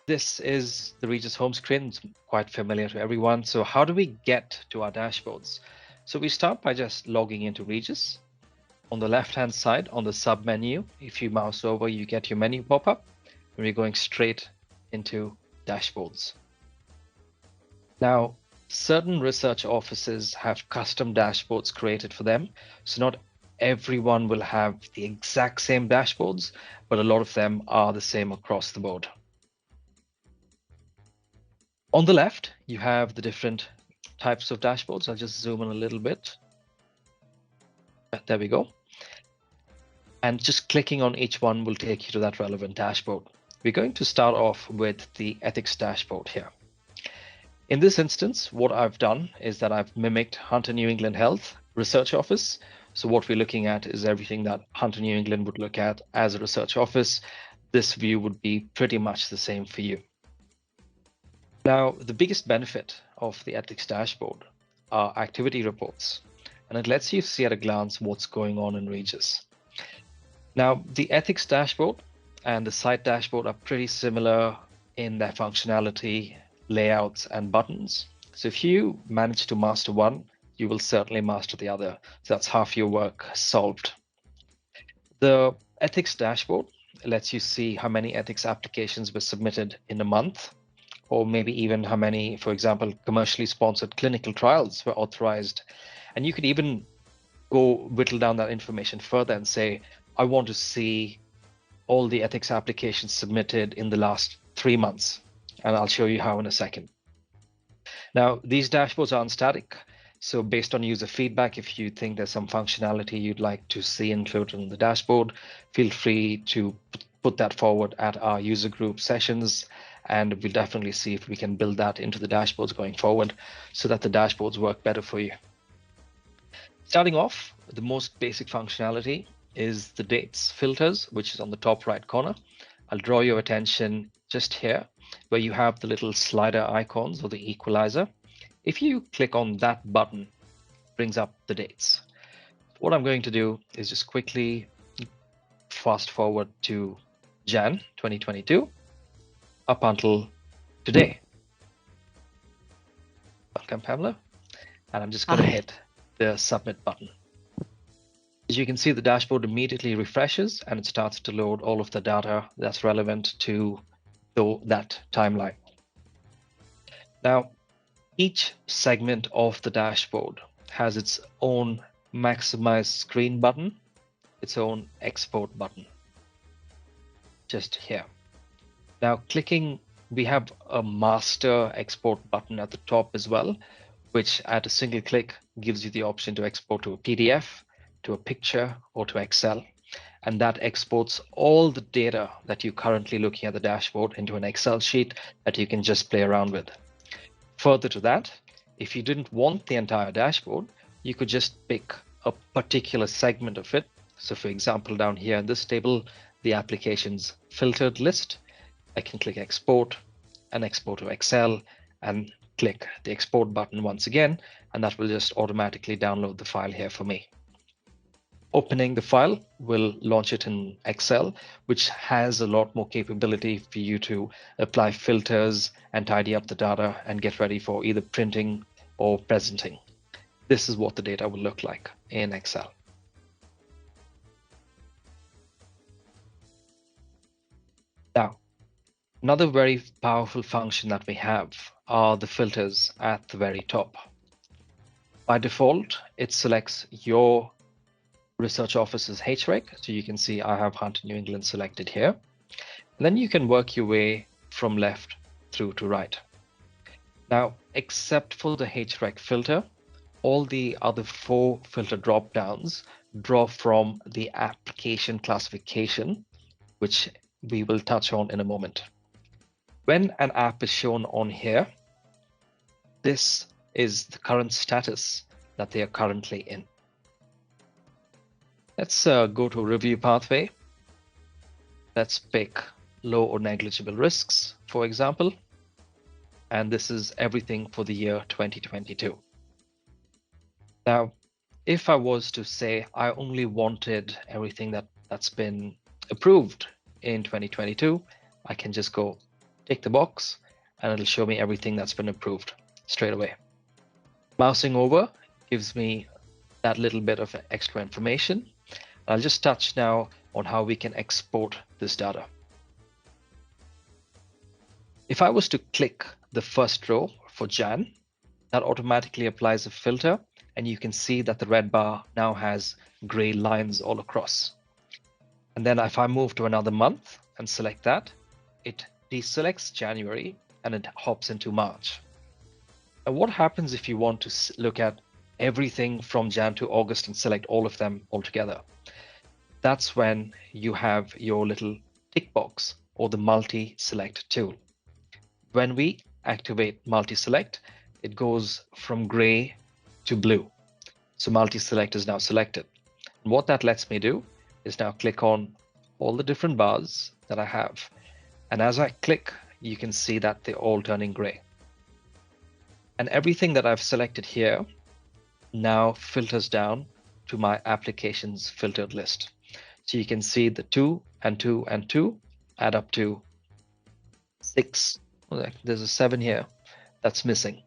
This is the Regis home screen. It's quite familiar to everyone. So how do we get to our dashboards? So we start by just logging into Regis. On the left-hand side, on the sub menu, if you mouse over, you get your menu pop up, and we're going straight into dashboards. Now, certain research offices have custom dashboards created for them. So not everyone will have the exact same dashboards, but a lot of them are the same across the board. On the left, you have the different types of dashboards. I'll just zoom in a little bit. There we go. And just clicking on each one will take you to that relevant dashboard. We're going to start off with the ethics dashboard here. In this instance, what I've done is that I've mimicked Hunter New England Health Research Office. So what we're looking at is everything that Hunter New England would look at as a research office. This view would be pretty much the same for you. Now, the biggest benefit of the ethics dashboard are activity reports, and it lets you see at a glance what's going on in Regis. Now, the ethics dashboard and the site dashboard are pretty similar in their functionality, layouts, and buttons. So if you manage to master one, you will certainly master the other. So that's half your work solved. The ethics dashboard lets you see how many ethics applications were submitted in a month, or maybe even how many, for example, commercially sponsored clinical trials were authorized. And you could even go whittle down that information further and say, I want to see all the ethics applications submitted in the last 3 months. And I'll show you how in a second. Now, these dashboards aren't static. So based on user feedback, if you think there's some functionality you'd like to see included in the dashboard, feel free to put that forward at our user group sessions. And we'll definitely see if we can build that into the dashboards going forward so that the dashboards work better for you. Starting off, the most basic functionality is the dates filters, which is on the top right corner. I'll draw your attention just here where you have the little slider icons or the equalizer. If you click on that button, it brings up the dates. What I'm going to do is just quickly fast forward to Jan 2022 up until today. Welcome, Pamela. And I'm just going to hit the submit button. As you can see, the dashboard immediately refreshes and it starts to load all of the data that's relevant to that timeline. Now, each segment of the dashboard has its own maximize screen button, its own export button, just here. Now clicking, we have a master export button at the top as well, which at a single click gives you the option to export to a PDF, to a picture, or to Excel. And that exports all the data that you're currently looking at the dashboard into an Excel sheet that you can just play around with. Further to that, if you didn't want the entire dashboard, you could just pick a particular segment of it. So for example, down here in this table, the applications filtered list, I can click export and export to Excel and click the export button once again, and that will just automatically download the file here for me. Opening the file will launch it in Excel, which has a lot more capability for you to apply filters and tidy up the data and get ready for either printing or presenting. This is what the data will look like in Excel. Now, another very powerful function that we have are the filters at the very top. By default, it selects your research office's HREC. So you can see I have Hunter New England selected here. And then you can work your way from left through to right. Now, except for the HREC filter, all the other 4 filter drop-downs draw from the application classification, which we will touch on in a moment. When an app is shown on here, this is the current status that they are currently in. Let's go to review pathway. Let's pick low or negligible risks, for example. And this is everything for the year 2022. Now, if I was to say I only wanted everything that's been approved in 2022, I can just go tick the box, and it'll show me everything that's been approved straight away. Mousing over gives me that little bit of extra information. I'll just touch now on how we can export this data. If I was to click the first row for Jan, that automatically applies a filter, and you can see that the red bar now has gray lines all across. And then if I move to another month and select that, it deselects January and it hops into March. And what happens if you want to look at everything from Jan to August and select all of them all together? That's when you have your little tick box or the multi-select tool. When we activate multi-select, it goes from gray to blue. So multi-select is now selected. And what that lets me do is now click on all the different bars that I have. And as I click, you can see that they're all turning gray. And everything that I've selected here now filters down to my applications filtered list. So you can see the 2 and 2 and 2 add up to 6. There's a 7 here that's missing.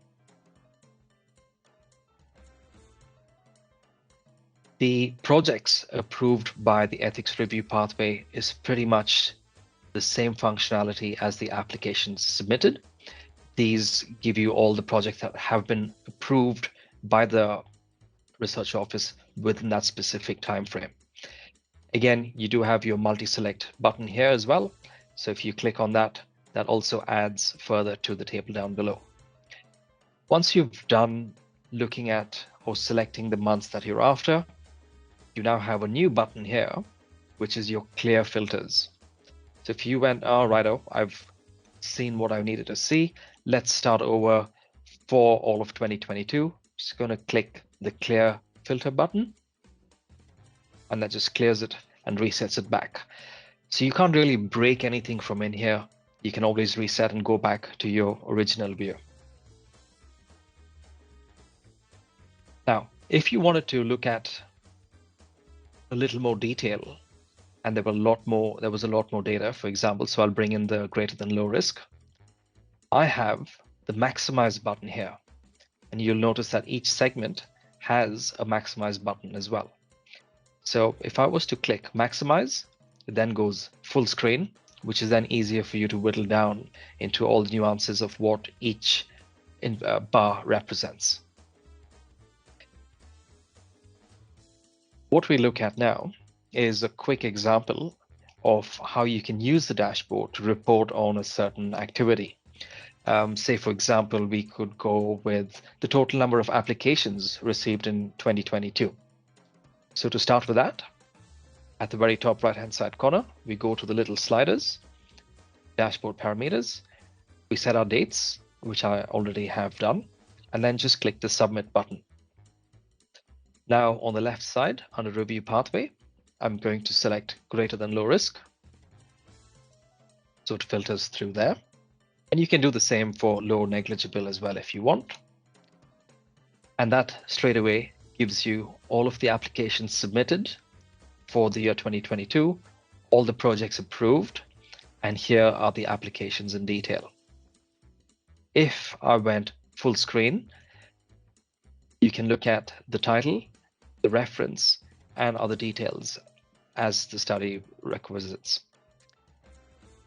The projects approved by the ethics review pathway is pretty much the same functionality as the applications submitted. These give you all the projects that have been approved by the research office within that specific time frame. Again, you do have your multi-select button here as well. So if you click on that, that also adds further to the table down below. Once you've done looking at or selecting the months that you're after, you now have a new button here, which is your clear filters. So if you went, oh, righto, I've seen what I needed to see. Let's start over for all of 2022. Just going to click the clear filter button, and that just clears it and resets it back. So you can't really break anything from in here. You can always reset and go back to your original view. Now, if you wanted to look at a little more detail, and there was a lot more data, for example, so I'll bring in the greater than low risk. I have the maximize button here, and you'll notice that each segment has a maximize button as well. So if I was to click maximize, it then goes full screen, which is then easier for you to whittle down into all the nuances of what each bar represents. What we look at now is a quick example of how you can use the dashboard to report on a certain activity. Say, for example, we could go with the total number of applications received in 2022. So to start with that, at the very top right-hand side corner, we go to the little sliders, dashboard parameters. We set our dates, which I already have done, and then just click the submit button. Now on the left side, under review pathway, I'm going to select greater than low risk. So it filters through there. And you can do the same for low negligible as well if you want. And that straight away gives you all of the applications submitted for the year 2022, all the projects approved, and here are the applications in detail. If I went full screen, you can look at the title, the reference, and other details as the study requisites.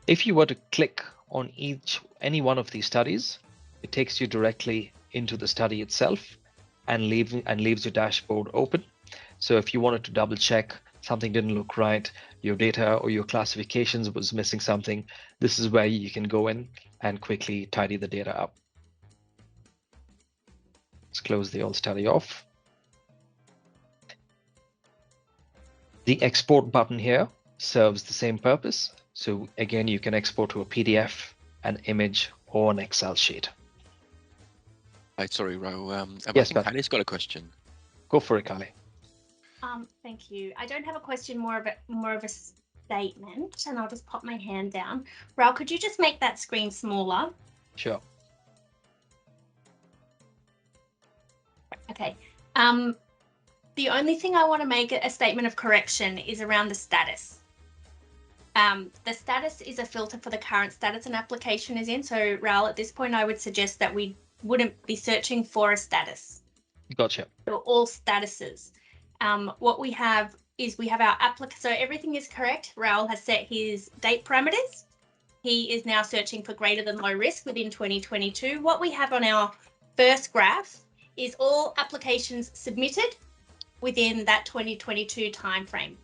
If you were to click on any one of these studies, it takes you directly into the study itself and leaves your dashboard open. So if you wanted to double check something didn't look right, your data or your classifications was missing something, this is where you can go in and quickly tidy the data up. Let's close the old study off. The export button here serves the same purpose. So again, you can export to a PDF, an image, or an Excel sheet. Hi, sorry, Ro. Yes, I think Kylie's got a question. Go for it, Kylie. Thank you. I don't have a question, more of a statement, and I'll just pop my hand down. Raul, could you just make that screen smaller? Sure. Okay. The only thing I want to make a statement of correction is around the status. The status is a filter for the current status an application is in. So Raoul, at this point, I would suggest that we wouldn't be searching for a status. Gotcha. So all statuses. What we have is we have our applicant. So everything is correct. Raoul has set his date parameters. He is now searching for greater than low risk within 2022. What we have on our first graph is all applications submitted within that 2022 timeframe.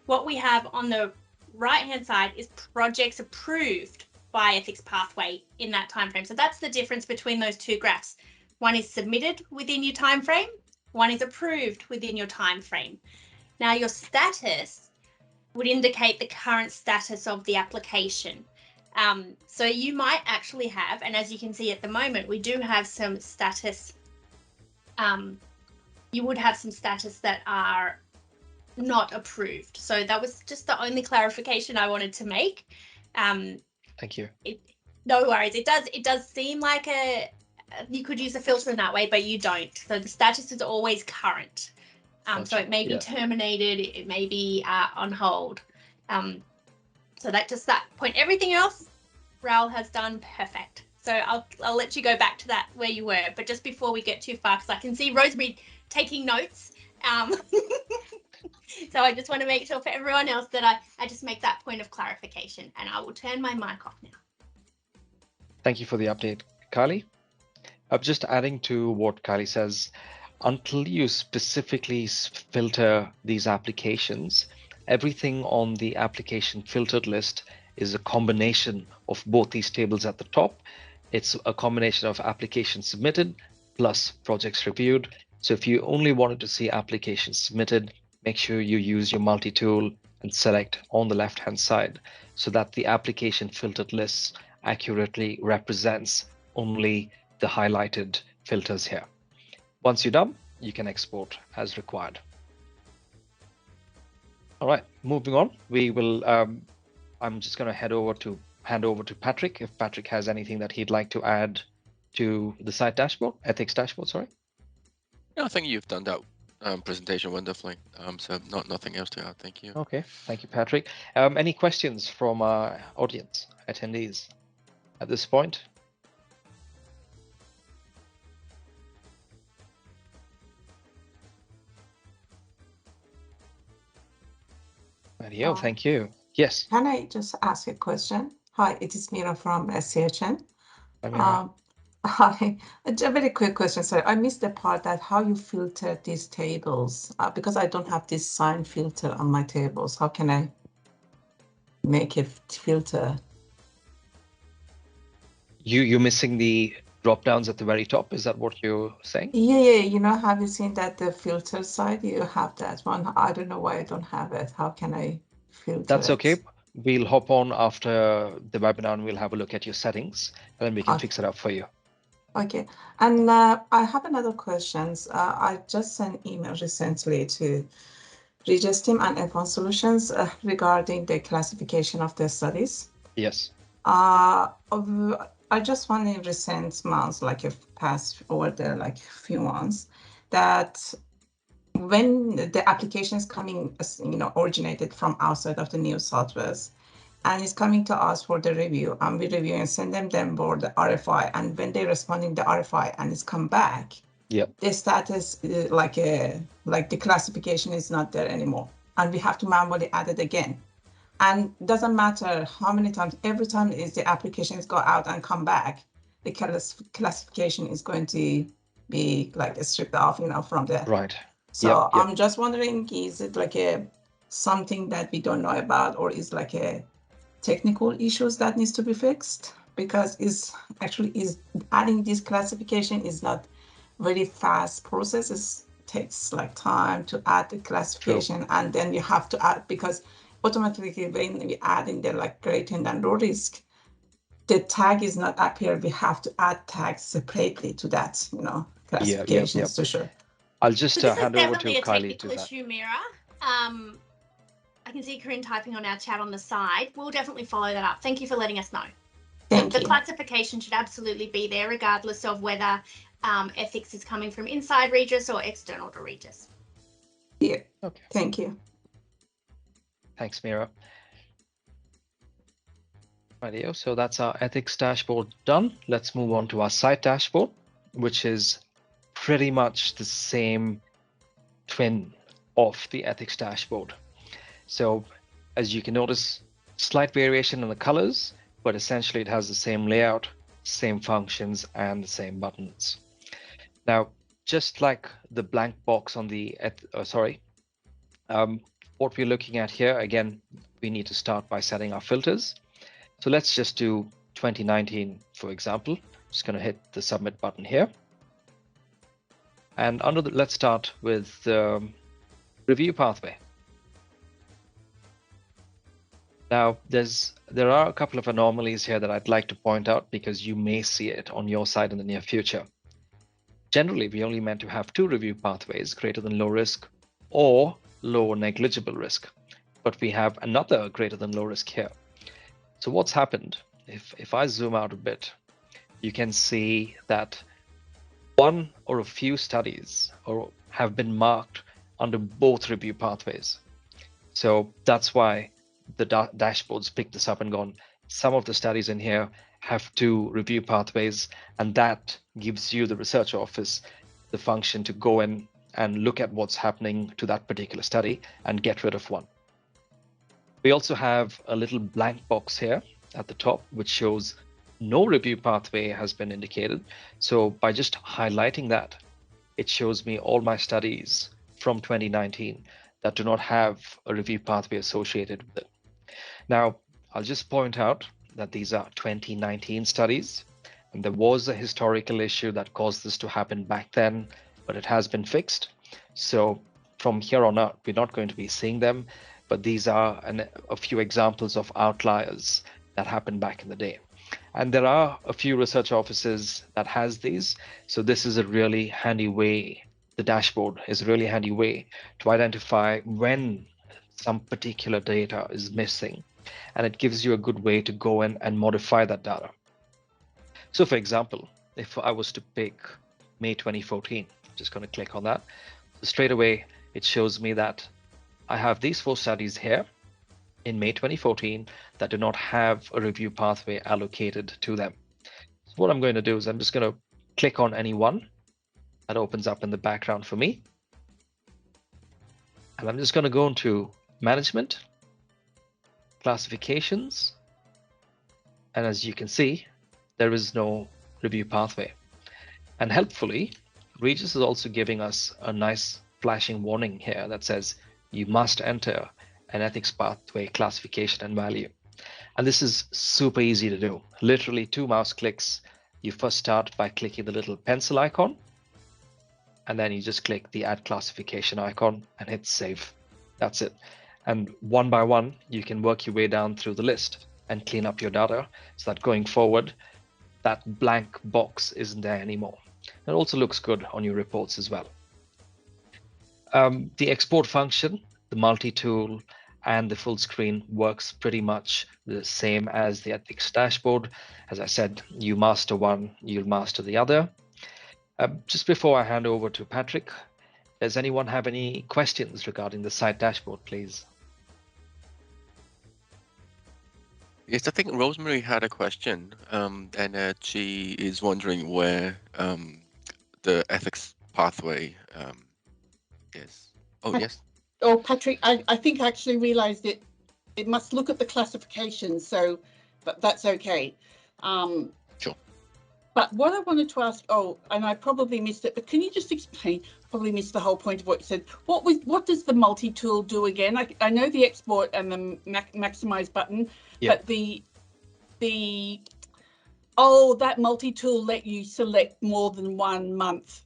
What we have on the right-hand side is projects approved by Ethics Pathway in that timeframe. So that's the difference between those two graphs. One is submitted within your timeframe, one is approved within your timeframe. Now your status would indicate the current status of the application. So you might actually have, and as you can see at the moment, we do have some status. You would have some status that are not approved. So that was just the only clarification I wanted to make. Thank you. No worries. It does seem like you could use a filter in that way, but you don't. So the status is always current. So it may be terminated, it may be on hold. So that point. Everything else, Raoul has done perfect. So I'll let you go back to that where you were. But just before we get too far, because I can see Rosemary taking notes. So I just want to make sure for everyone else that I just make that point of clarification, and I will turn my mic off now. Thank you for the update, Kylie. I'm just adding to what Kylie says. Until you specifically filter these applications, everything on the application filtered list is a combination of both these tables at the top. It's a combination of applications submitted plus projects reviewed. So if you only wanted to see applications submitted, make sure you use your multi-tool and select on the left-hand side so that the application filtered list accurately represents only the highlighted filters here. Once you're done, you can export as required. All right, moving on. We will. I'm just going to hand over to Patrick if Patrick has anything that he'd like to add to the site dashboard, ethics dashboard. Sorry. No, I think you've done that presentation wonderfully. So nothing else to add. Thank you. Okay, thank you, Patrick. Any questions from our audience attendees at this point? Thank you. Yes. Can I just ask a question? Hi, it is Mira from SCHN. Hi, a very quick question. Sorry, I missed the part that how you filter these tables because I don't have this sign filter on my tables. How can I make a filter? You're missing the drop downs at the very top. Is that what you're saying? Yeah. You know, have you seen that the filter side? You have that one. I don't know why I don't have it. How can I filter? That's okay. We'll hop on after the webinar and we'll have a look at your settings and then we can fix it up for you. Okay, and I have another question. I just sent email recently to REGIS team and F1 Solutions regarding the classification of the studies. Yes. I just want in recent months, like a past over there, like few months, that when the application is coming, originated from outside of the new softwares, and it's coming to us for the review, and we review and send them for the RFI. And when they're responding the RFI and it's come back, the status like the classification is not there anymore, and we have to manually add it again. And doesn't matter how many times, every time is the applications go out and come back, the classification is going to be like stripped off, from the right. So I'm just wondering, is it like something that we don't know about, or is like a technical issues that needs to be fixed? Because is adding this classification is not very fast process. It takes like time to add the classification. True. And then you have to add, because automatically when we add in the like greater than low risk, the tag is not appear. We have to add tags separately to that, classifications to sure. I'll just hand over to Kylie to that. This is definitely a technical issue, Mira. I can see Corinne typing on our chat on the side. We'll definitely follow that up. Thank you for letting us know. Thank you. The classification should absolutely be there, regardless of whether ethics is coming from inside REGIS or external to REGIS. Yeah. Okay. Thank you. Thanks, Mira. Rightio. So that's our ethics dashboard done. Let's move on to our site dashboard, which is pretty much the same twin of the ethics dashboard. So as you can notice, slight variation in the colors, but essentially it has the same layout, same functions, and the same buttons. Now, just like the blank box on the, what we're looking at here, again, we need to start by setting our filters. So let's just do 2019, for example. Just going to hit the submit button here. And under the, let's start with the review pathway. Now, there are a couple of anomalies here that I'd like to point out because you may see it on your side in the near future. Generally, we only meant to have 2 review pathways, greater than low risk or low or negligible risk, but we have another greater than low risk here. So what's happened? If I zoom out a bit, you can see that one or a few studies have been marked under both review pathways. So that's why the dashboards picked this up and gone, some of the studies in here have 2 review pathways, and that gives you, the research office, the function to go in and look at what's happening to that particular study and get rid of one. We also have a little blank box here at the top, which shows no review pathway has been indicated. So by just highlighting that, it shows me all my studies from 2019 that do not have a review pathway associated with it. Now, I'll just point out that these are 2019 studies, and there was a historical issue that caused this to happen back then, but it has been fixed. So from here on out, we're not going to be seeing them, but these are a few examples of outliers that happened back in the day. And there are a few research offices that has these. So this is a really handy way, the dashboard is a really handy way to identify when some particular data is missing. And it gives you a good way to go in and modify that data. So for example, if I was to pick May 2014, I'm just going to click on that. So straight away, it shows me that I have these 4 studies here in May 2014 that do not have a review pathway allocated to them. So what I'm going to do is I'm just going to click on any one that opens up in the background for me. And I'm just going to go into management, classifications, and as you can see, there is no review pathway. And helpfully, REGIS is also giving us a nice flashing warning here that says you must enter an ethics pathway classification and value. And this is super easy to do. Literally 2 mouse clicks. You first start by clicking the little pencil icon, and then you just click the add classification icon and hit save. That's it. And one by one, you can work your way down through the list and clean up your data so that going forward, that blank box isn't there anymore. It also looks good on your reports as well. The export function, the multi-tool, and the full screen works pretty much the same as the ethics dashboard. As I said, you master one, you'll master the other. Just before I hand over to Patrick, does anyone have any questions regarding the site dashboard, please? Yes, I think Rosemary had a question, and she is wondering where the ethics pathway is. Oh, yes. Oh, Patrick, I think I actually realized it. It must look at the classification, so, but that's okay. Sure. But what I wanted to ask, and I probably missed it, but can you just explain? Probably missed the whole point of what you said. What does the multi-tool do again? I know the export and the maximize button, but that multi-tool let you select more than 1 month.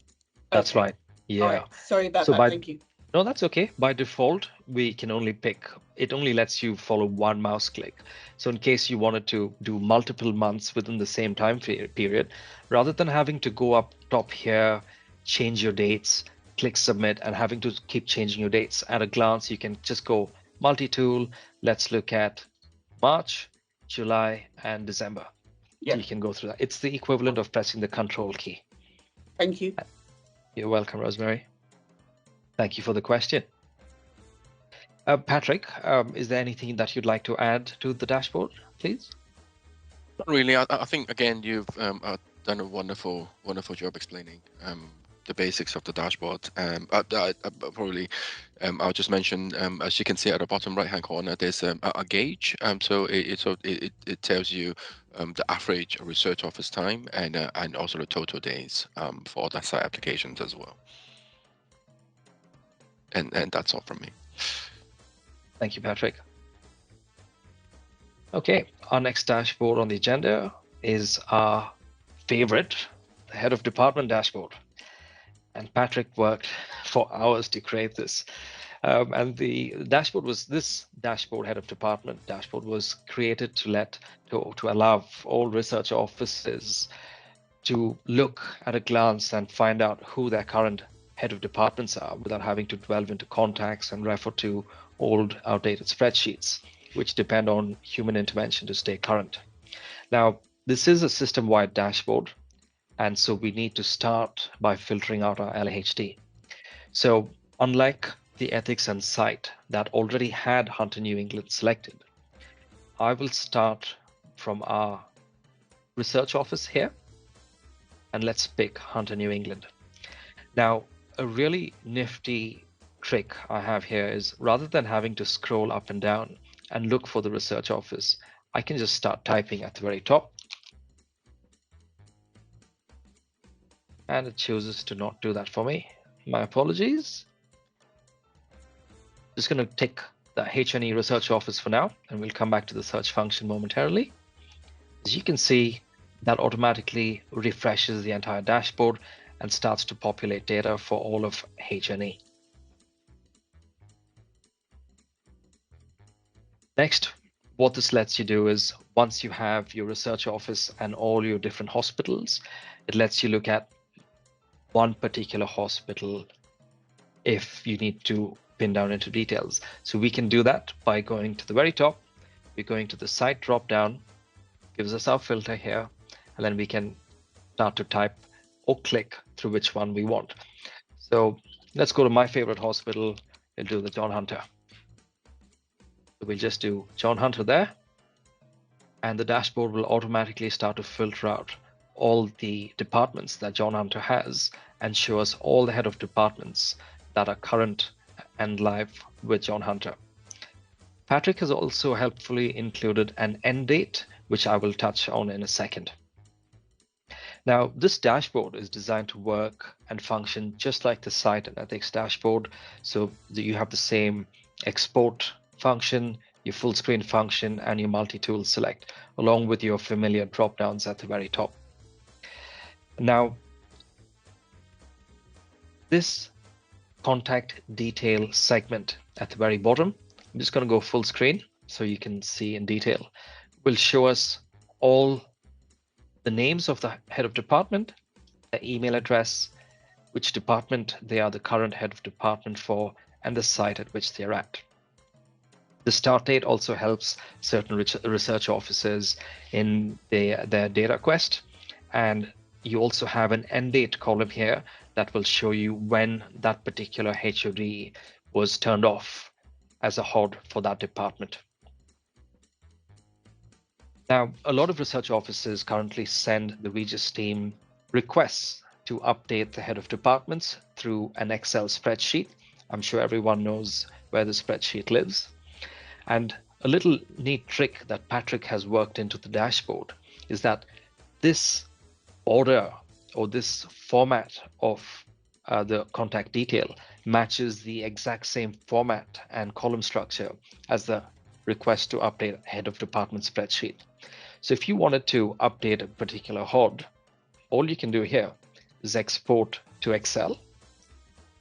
That's right. Yeah. All right. Sorry about that. Thank you. No, that's okay. By default, we can only pick, it only lets you follow 1 mouse click. So in case you wanted to do multiple months within the same time period, rather than having to go up top here, change your dates, click submit, and having to keep changing your dates, at a glance, you can just go multi-tool. Let's look at March, July, and December. Yeah. So you can go through that. It's the equivalent of pressing the control key. Thank you. You're welcome, Rosemary. Thank you for the question. Patrick, is there anything that you'd like to add to the dashboard, please? Not really. I think again you've done a wonderful job explaining the basics of the dashboard. Probably I'll just mention, as you can see at the bottom right hand corner, there's a gauge. So it tells you the average research office time and also the total days for that site applications as well. And that's all from me. Thank you, Patrick. Okay, our next dashboard on the agenda is our favorite, the head of department dashboard. And Patrick worked for hours to create this. And the dashboard was this dashboard, head of department dashboard, was created to allow all research offices to look at a glance and find out who their current head of departments are without having to delve into contacts and refer to old, outdated spreadsheets, which depend on human intervention to stay current. Now, this is a system-wide dashboard, and so we need to start by filtering out our LHD. So unlike the ethics and site that already had Hunter New England selected, I will start from our research office here, and let's pick Hunter New England. Now, a really nifty trick I have here is rather than having to scroll up and down and look for the research office, I can just start typing at the very top. And it chooses to not do that for me. My apologies. Just going to tick the H&E research office for now, and we'll come back to the search function momentarily. As you can see, that automatically refreshes the entire dashboard and starts to populate data for all of H&E. Next, what this lets you do is once you have your research office and all your different hospitals, it lets you look at one particular hospital if you need to pin down into details. So we can do that by going to the very top. We're going to the site drop down, gives us our filter here, and then we can start to type or click through which one we want. So let's go to my favorite hospital. We'll do the John Hunter. So we'll just do John Hunter there, and the dashboard will automatically start to filter out all the departments that John Hunter has and show us all the head of departments that are current and live with John Hunter. Patrick has also helpfully included an end date, which I will touch on in a second. Now, this dashboard is designed to work and function just like the site and ethics dashboard. So you have the same export function, your full screen function, and your multi-tool select, along with your familiar drop downs at the very top. Now, this contact detail segment at the very bottom, I'm just going to go full screen so you can see in detail, will show us all the names of the head of department, the email address, which department they are the current head of department for, and the site at which they're at. The start date also helps certain research offices in their data quest, and you also have an end date column here that will show you when that particular HOD was turned off as a HOD for that department. Now, a lot of research offices currently send the REGIS team requests to update the head of departments through an Excel spreadsheet. I'm sure everyone knows where the spreadsheet lives. And a little neat trick that Patrick has worked into the dashboard is that this order or this format of the contact detail matches the exact same format and column structure as the request to update head of department spreadsheet. So if you wanted to update a particular HOD, all you can do here is export to Excel,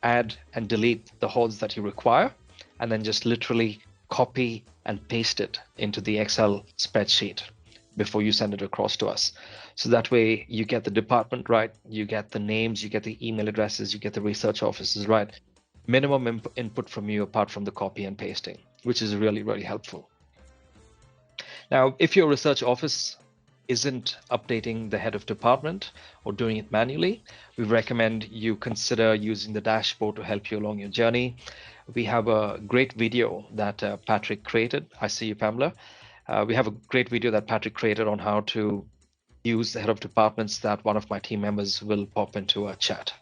add and delete the HODs that you require, and then just literally copy and paste it into the Excel spreadsheet before you send it across to us. So that way you get the department right, you get the names, you get the email addresses, you get the research offices right. Minimum input from you apart from the copy and pasting, which is really, really helpful. Now, if your research office isn't updating the head of department or doing it manually, we recommend you consider using the dashboard to help you along your journey. We have a great video that Patrick created. I see you, Pamela. We have a great video that Patrick created on how to use the head of departments that one of my team members will pop into a chat.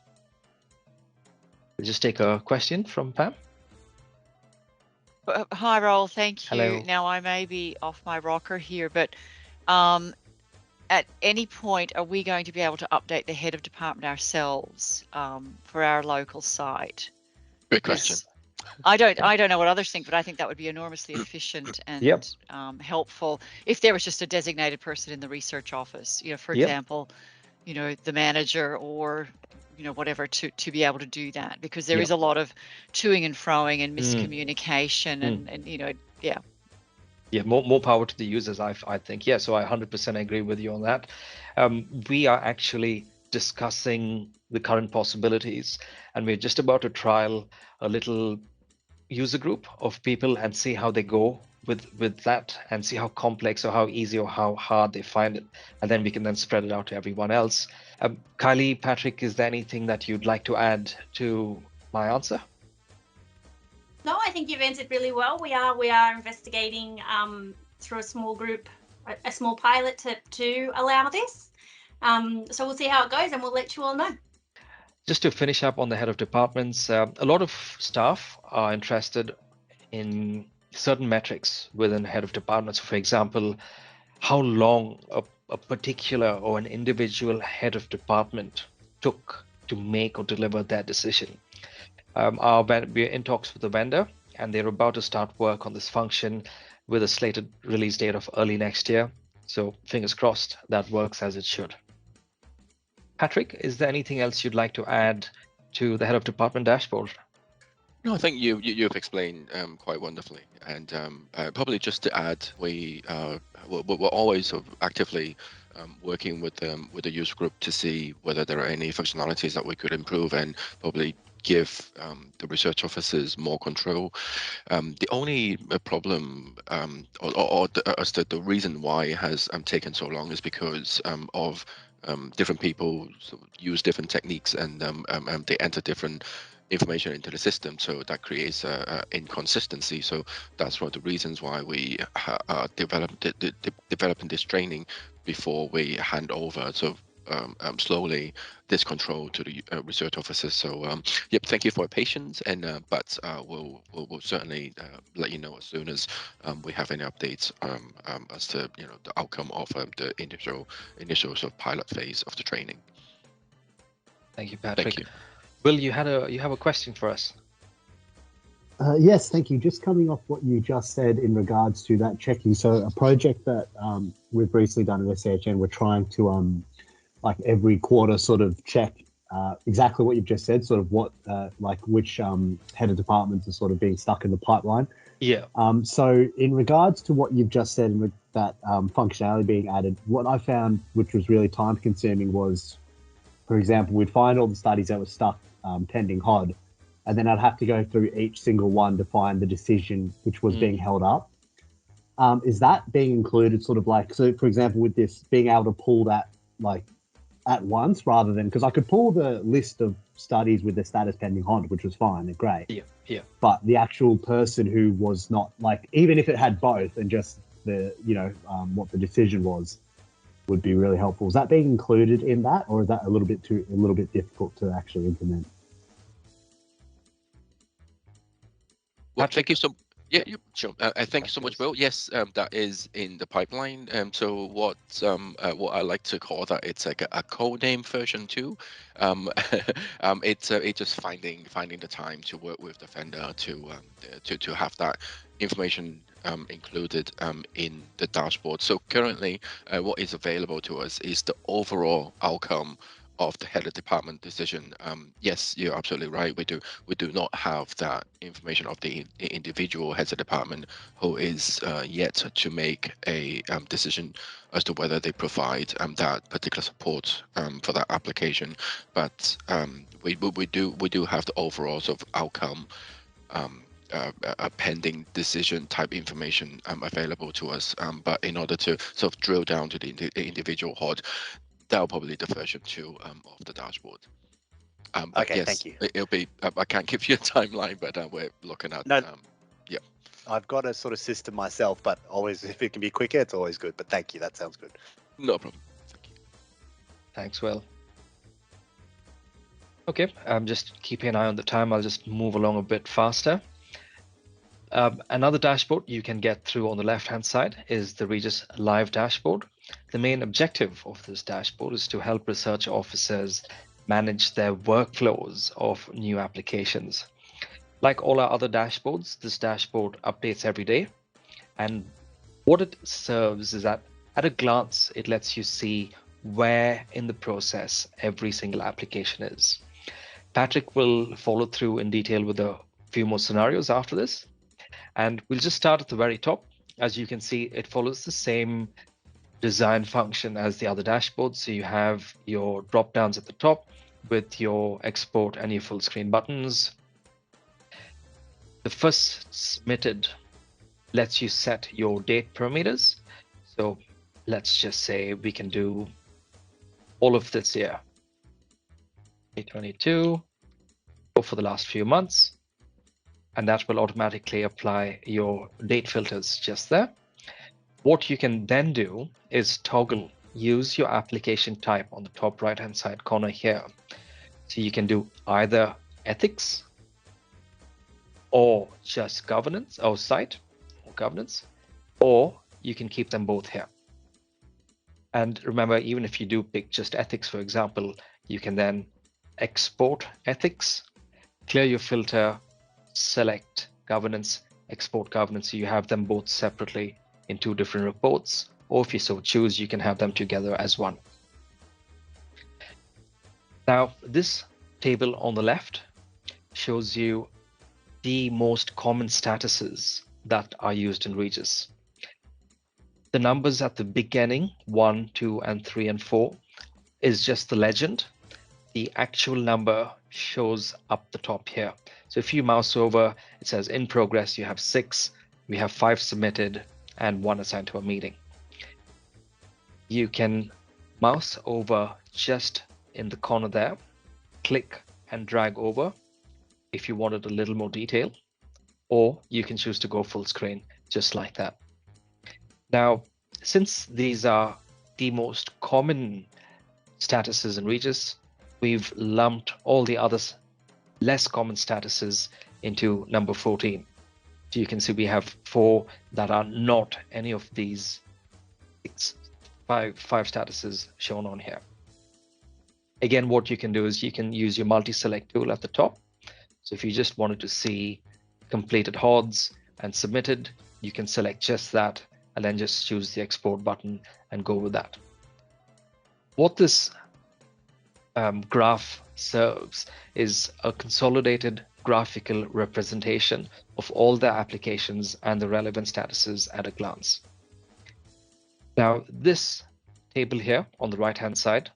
We'll just take a question from Pam. Hi, Raoul. Thank you. Hello. Now, I may be off my rocker here, but at any point, are we going to be able to update the head of department ourselves for our local site? Good question. Yes. I don't know what others think, but I think that would be enormously efficient and helpful if there was just a designated person in the research office, for example, the manager or whatever to be able to do that, because there is a lot of toing and froing and miscommunication and more power to the users, I think. So I 100% agree with you on that. We are actually discussing the current possibilities, and we're just about to trial a little user group of people and see how they go with that, and see how complex or how easy or how hard they find it, and then we can then spread it out to everyone else. Kylie, Patrick, is there anything that you'd like to add to my answer? No, I think you've answered really well. We are investigating through a small group, a small pilot to allow this. So we'll see how it goes, and we'll let you all know. Just to finish up on the head of departments, a lot of staff are interested in certain metrics within head of departments. For example, how long a particular or an individual head of department took to make or deliver their decision. We're in talks with the vendor, and they're about to start work on this function with a slated release date of early next year. So fingers crossed that works as it should. Patrick, is there anything else you'd like to add to the head of department dashboard? No, I think you've explained quite wonderfully, and probably just to add, we're always sort of actively working with the user group to see whether there are any functionalities that we could improve and probably give the research officers more control. The only problem or the reason why it has taken so long is because of different people sort of use different techniques, and they enter different information into the system, so that creates inconsistency. So that's one of the reasons why we are developing this training before we hand over slowly this control to the research officers. So thank you for your patience, and but we'll certainly let you know as soon as we have any updates as to the outcome of the initial sort of pilot phase of the training. Thank you, Patrick. Thank you. Will, you have a question for us? Yes, thank you. Just coming off what you just said in regards to that checking. So a project that we've recently done at SHN, we're trying to like every quarter sort of check exactly what you've just said, sort of what like which head of departments are sort of being stuck in the pipeline. Yeah. So in regards to what you've just said and with that functionality being added, what I found, which was really time consuming, was, for example, we'd find all the studies that were stuck pending HOD, and then I'd have to go through each single one to find the decision which was being held up. Is that being included sort of like, so for example, with this being able to pull that like at once rather than, because I could pull the list of studies with the status pending HOD, which was fine, they're great. Yeah. But the actual person who was not, like, even if it had both and just the, what the decision was, would be really helpful. Is that being included in that, or is that a little bit difficult to actually implement? Well, thank you so. Yeah, sure. Thank you so much, Will. Yes, that is in the pipeline. So what I like to call that, it's like a code name version 2. It's just finding the time to work with the vendor to have that information included in the dashboard. So currently, what is available to us is the overall outcome of the head of department decision. Yes, you're absolutely right. We do not have that information of the individual heads of department who is yet to make a decision as to whether they provide that particular support for that application. But we do have the overall sort of outcome. A pending decision type information available to us, but in order to sort of drill down to the individual HOD, that'll probably be the version 2 of the dashboard. But Okay, yes, thank you. It'll be. I can't give you a timeline, but we're looking at. No, yeah. I've got a sort of system myself, but always if it can be quicker, it's always good. But thank you, that sounds good. No problem. Thank you. Thanks, Will. Okay, just keeping an eye on the time. I'll just move along a bit faster. Another dashboard you can get through on the left-hand side is the REGIS Live dashboard. The main objective of this dashboard is to help research officers manage their workflows of new applications. Like all our other dashboards, this dashboard updates every day. And what it serves is that at a glance, it lets you see where in the process every single application is. Patrick will follow through in detail with a few more scenarios after this. And we'll just start at the very top. As you can see, it follows the same design function as the other dashboards. So you have your drop downs at the top with your export and your full screen buttons. The first submitted lets you set your date parameters. So let's just say we can do all of this year. 2022, go for the last few months. And that will automatically apply your date filters just there. What you can then do is toggle, use your application type on the top right-hand side corner here. So you can do either ethics or just governance or site or governance, or you can keep them both here. And remember, even if you do pick just ethics, for example, you can then export ethics, clear your filter, select governance, export governance, so you have them both separately in two different reports, or if you so choose, you can have them together as one. Now, this table on the left shows you the most common statuses that are used in REGIS. The numbers at the beginning, 1, 2, and 3, and 4, is just the legend. The actual number shows up the top here. So if you mouse over, it says in progress, you have 6, we have 5 submitted, and 1 assigned to a meeting. You can mouse over just in the corner there, click and drag over if you wanted a little more detail, or you can choose to go full screen just like that. Now, since these are the most common statuses in REGIS, we've lumped all the others less common statuses into number 14. So you can see we have 4 that are not any of these five statuses shown on here. Again, what you can do is you can use your multi-select tool at the top. So if you just wanted to see completed HODs and submitted, you can select just that and then just choose the export button and go with that. What this graph serves is a consolidated graphical representation of all the applications and the relevant statuses at a glance. Now, this table here on the right-hand side,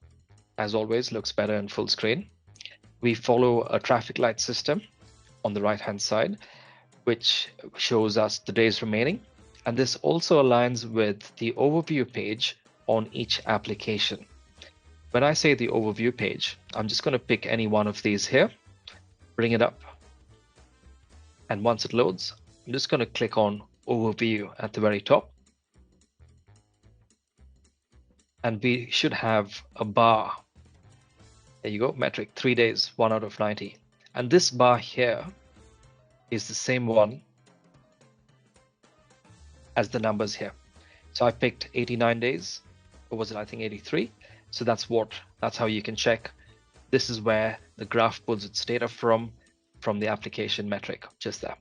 as always, looks better in full screen. We follow a traffic light system on the right-hand side, which shows us the days remaining. And this also aligns with the overview page on each application. When I say the overview page, I'm just going to pick any one of these here, bring it up. And once it loads, I'm just going to click on overview at the very top. And we should have a bar. There you go, metric, 3 days, 1 out of 90. And this bar here is the same one as the numbers here. So I picked 89 days, or was it, I think, 83? So that's how you can check. This is where the graph pulls its data from the application metric, just there.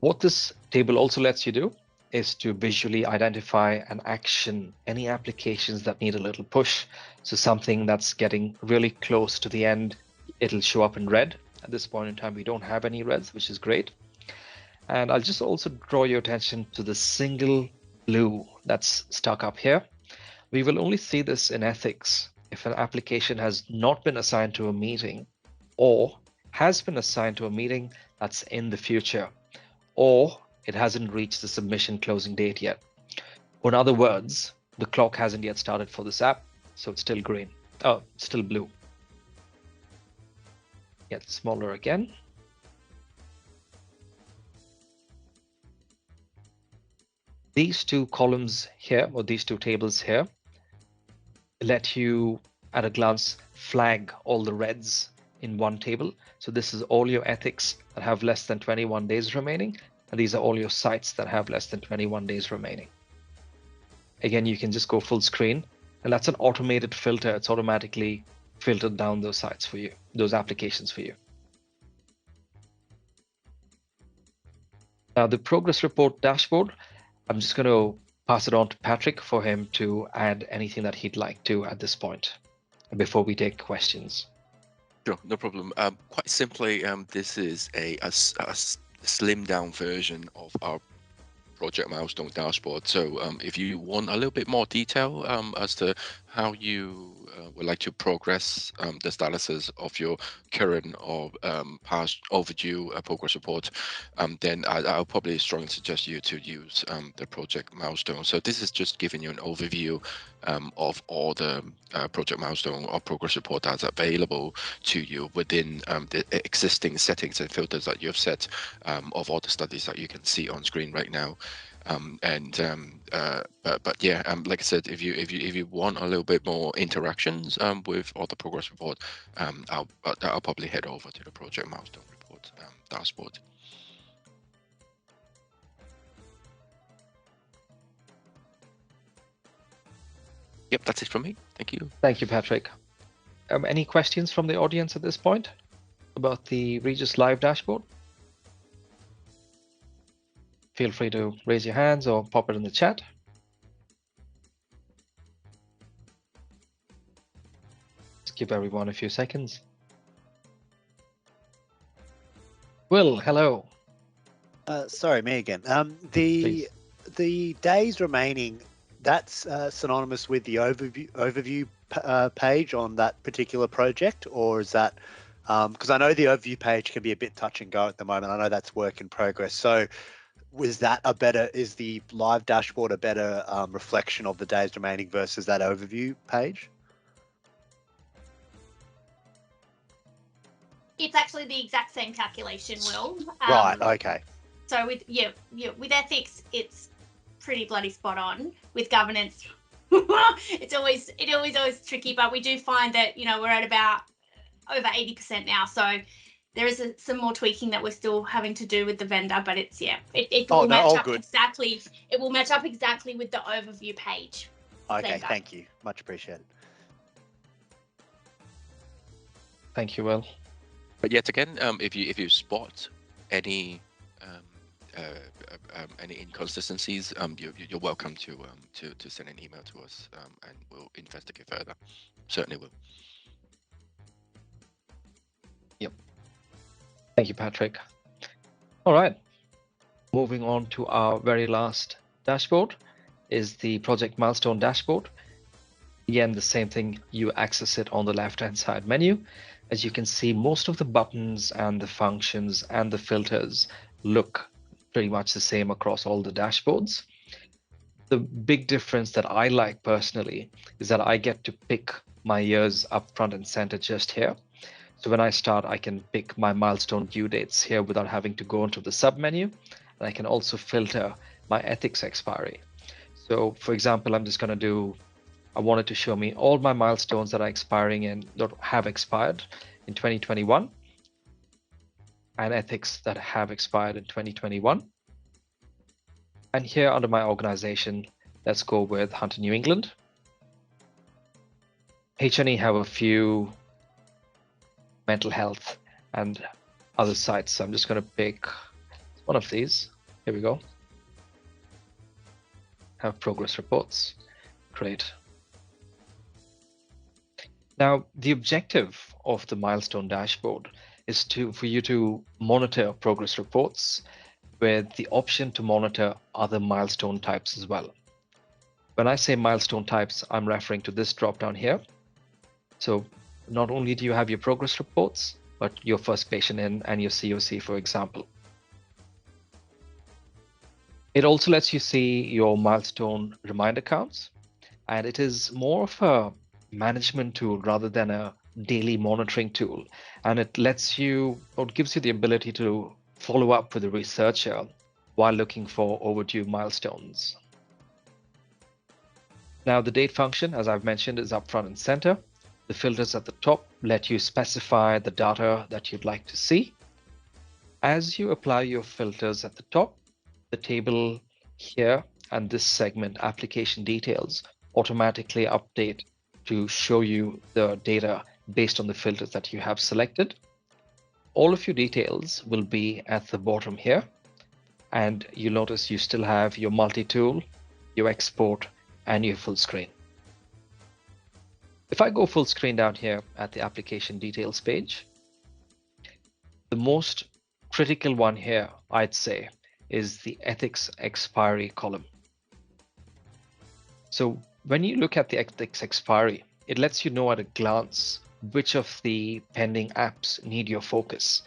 What this table also lets you do is to visually identify and action any applications that need a little push. So something that's getting really close to the end, it'll show up in red. At this point in time, we don't have any reds, which is great. And I'll just also draw your attention to the single blue that's stuck up here. We will only see this in ethics if an application has not been assigned to a meeting, or has been assigned to a meeting that's in the future, or it hasn't reached the submission closing date yet. Or in other words, the clock hasn't yet started for this app, so it's still green. Oh, it's still blue. Get smaller again. These two columns here, or these two tables here, let you at a glance flag all the reds in one table. So this is all your ethics that have less than 21 days remaining, and these are all your sites that have less than 21 days remaining. Again, you can just go full screen, and that's an automated filter. It's automatically filtered down those sites for you, those applications for you. Now the progress report dashboard, I'm just going to pass it on to Patrick for him to add anything that he'd like to at this point before we take questions. Sure, no problem. Quite simply, this is a slimmed down version of our project milestone dashboard. So if you want a little bit more detail as to how you would like to progress the statuses of your current or past overdue progress report, then I'll probably strongly suggest you to use the project milestone. So this is just giving you an overview of all the project milestone or progress report that's available to you within the existing settings and filters that you've set of all the studies that you can see on screen right now. But yeah, like I said, if you want a little bit more interactions with all the progress report, I'll probably head over to the project milestone report dashboard. Yep, that's it from me. Thank you. Thank you, Patrick. Any questions from the audience at this point about the Regis Live dashboard? Feel free to raise your hands or pop it in the chat. Just give everyone a few seconds. Will, hello. Sorry, me again. Please. The days remaining, that's synonymous with the overview page on that particular project, or is that because I know the overview page can be a bit touch and go at the moment. I know that's work in progress. So is the live dashboard a better reflection of the days remaining versus that overview page? It's actually the exact same calculation, Will. Right. Okay. So with ethics, it's pretty bloody spot on. With governance, it's always tricky, but we do find that we're at about over 80% now. So there is some more tweaking that we're still having to do with the vendor, but it will match up exactly. It will match up exactly with the overview page. Okay, thank you. Much appreciated. Thank you, Will. But yet again, if you spot any inconsistencies, you're welcome to send an email to us, and we'll investigate further. Certainly will. Yep. Thank you, Patrick. All right. Moving on to our very last dashboard is the project milestone dashboard. Again, the same thing. You access it on the left-hand side menu. As you can see, most of the buttons and the functions and the filters look pretty much the same across all the dashboards. The big difference that I like personally is that I get to pick my years up front and center just here. So when I start, I can pick my milestone due dates here without having to go into the sub menu. And I can also filter my ethics expiry. So for example, I'm just going to do, I wanted to show me all my milestones that are expiring and that have expired in 2021 and ethics that have expired in 2021. And here under my organization, let's go with Hunter New England. HNE have a few mental health and other sites. So I'm just going to pick one of these. Here we go. Have progress reports. Great. Now, the objective of the milestone dashboard is for you to monitor progress reports with the option to monitor other milestone types as well. When I say milestone types, I'm referring to this drop down here. So not only do you have your progress reports, but your first patient in and your COC, for example. It also lets you see your milestone reminder counts, and it is more of a management tool rather than a daily monitoring tool, and it lets you, or gives you the ability to follow up with the researcher while looking for overdue milestones. Now, the date function, as I've mentioned, is up front and center. The filters at the top let you specify the data that you'd like to see. As you apply your filters at the top, the table here and this segment, application details, automatically update to show you the data based on the filters that you have selected. All of your details will be at the bottom here, and you'll notice you still have your multi-tool, your export, and your full screen. If I go full screen down here at the application details page, the most critical one here, I'd say, is the ethics expiry column. So when you look at the ethics expiry, it lets you know at a glance which of the pending apps need your focus.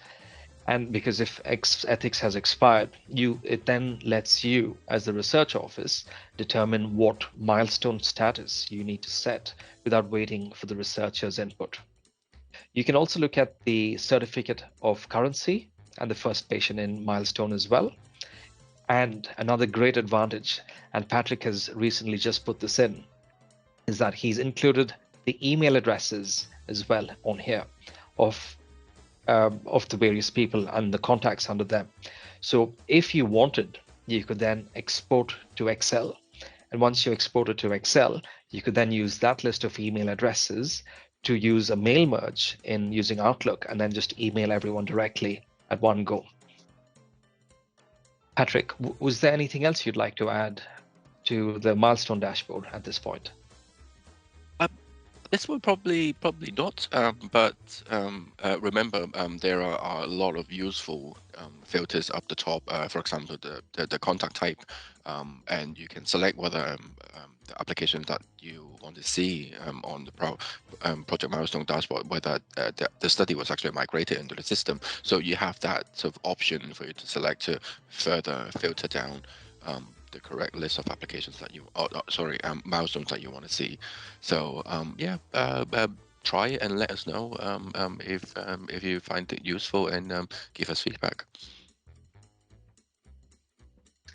And because if ethics has expired, it then lets you, as the research office, determine what milestone status you need to set without waiting for the researcher's input. You can also look at the certificate of currency and the first patient in milestone as well. And another great advantage, and Patrick has recently just put this in, is that he's included the email addresses as well on here of the various people and the contacts under them. So if you wanted, you could then export to Excel. And once you export it to Excel, you could then use that list of email addresses to use a mail merge in using Outlook and then just email everyone directly at one go. Patrick, was there anything else you'd like to add to the milestone dashboard at this point? This one probably not, but remember there are a lot of useful filters up the top. For example, the contact type, and you can select whether the application that you want to see on the project milestone dashboard, whether the study was actually migrated into the system. So you have that sort of option for you to select to further filter down the correct list of applications that you, milestones that you want to see. So yeah, try it and let us know if you find it useful, and give us feedback.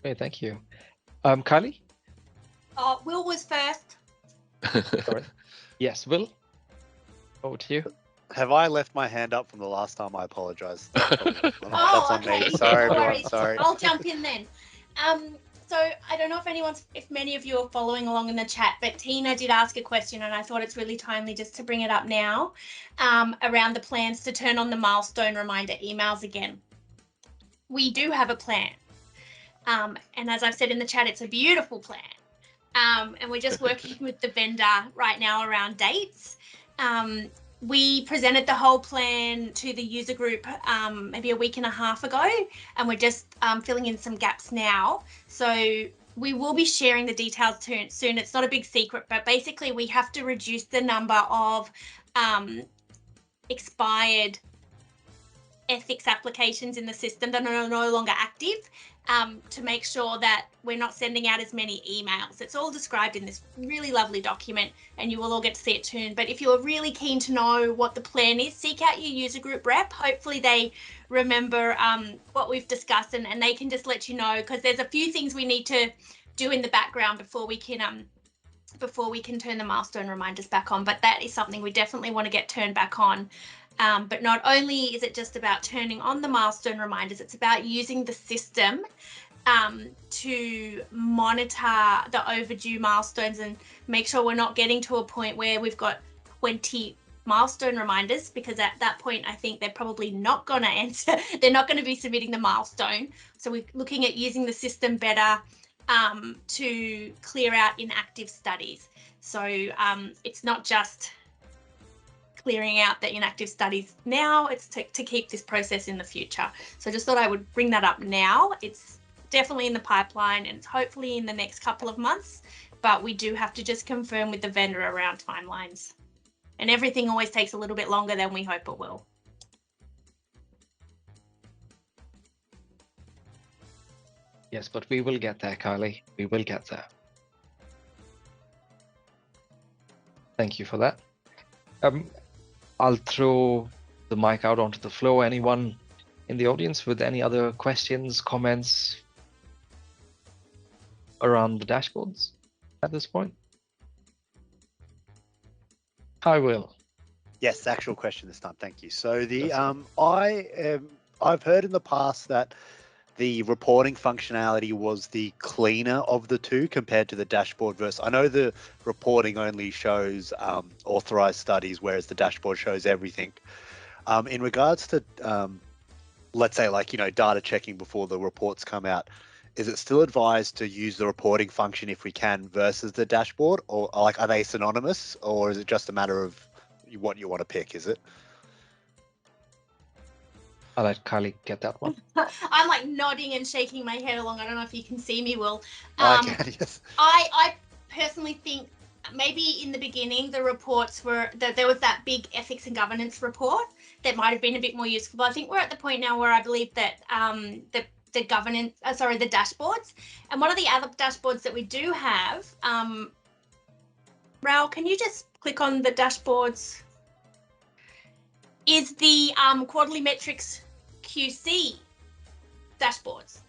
Great, thank you. Kylie? Will was first. Sorry. Yes, Will, over to you. Have I left my hand up from the last time? I apologize. That's on Okay. me. Sorry, No everyone. worries. Sorry. I'll jump in then. So I don't know if many of you are following along in the chat, but Tina did ask a question, and I thought it's really timely just to bring it up now, around the plans to turn on the milestone reminder emails again. We do have a plan. And as I've said in the chat, it's a beautiful plan. And we're just working with the vendor right now around dates. We presented the whole plan to the user group maybe a week and a half ago, and we're just filling in some gaps now. So we will be sharing the details soon. It's not a big secret, but basically we have to reduce the number of expired ethics applications in the system that are no longer active, to make sure that we're not sending out as many emails. It's all described in this really lovely document, and you will all get to see it soon. But if you're really keen to know what the plan is, seek out your user group rep. Hopefully they remember what we've discussed, and they can just let you know, because there's a few things we need to do in the background before we can turn the milestone reminders back on. But that is something we definitely want to get turned back on. But not only is it just about turning on the milestone reminders, it's about using the system to monitor the overdue milestones and make sure we're not getting to a point where we've got 20 milestone reminders, because at that point I think they're probably not going to answer. They're not going to be submitting the milestone. So we're looking at using the system better to clear out inactive studies. So it's not just clearing out the inactive studies now, it's to keep this process in the future. So just thought I would bring that up now. It's definitely in the pipeline, and it's hopefully in the next couple of months, but we do have to just confirm with the vendor around timelines, and everything always takes a little bit longer than we hope it will. Yes, but we will get there, Kylie. We will get there. Thank you for that. I'll throw the mic out onto the floor. Anyone in the audience with any other questions, comments around the dashboards at this point? I will. Yes, actual question this time. Thank you. So the I've heard in the past that the reporting functionality was the cleaner of the two compared to the dashboard versus. I know the reporting only shows authorized studies, whereas the dashboard shows everything. In regards to let's say like, you know, data checking before the reports come out, is it still advised to use the reporting function if we can versus the dashboard, or like are they synonymous, or is it just a matter of what you want to pick? Is it? I'll let Kylie get that one. I'm like nodding and shaking my head along. I don't know if you can see me, Will. Okay, yes. I personally think maybe in the beginning the reports were that there was that big ethics and governance report that might have been a bit more useful. But I think we're at the point now where I believe that the governance, the dashboards, and one of the other dashboards that we do have, Raoul, can you just click on the dashboards? Is the quarterly metrics QC dashboards,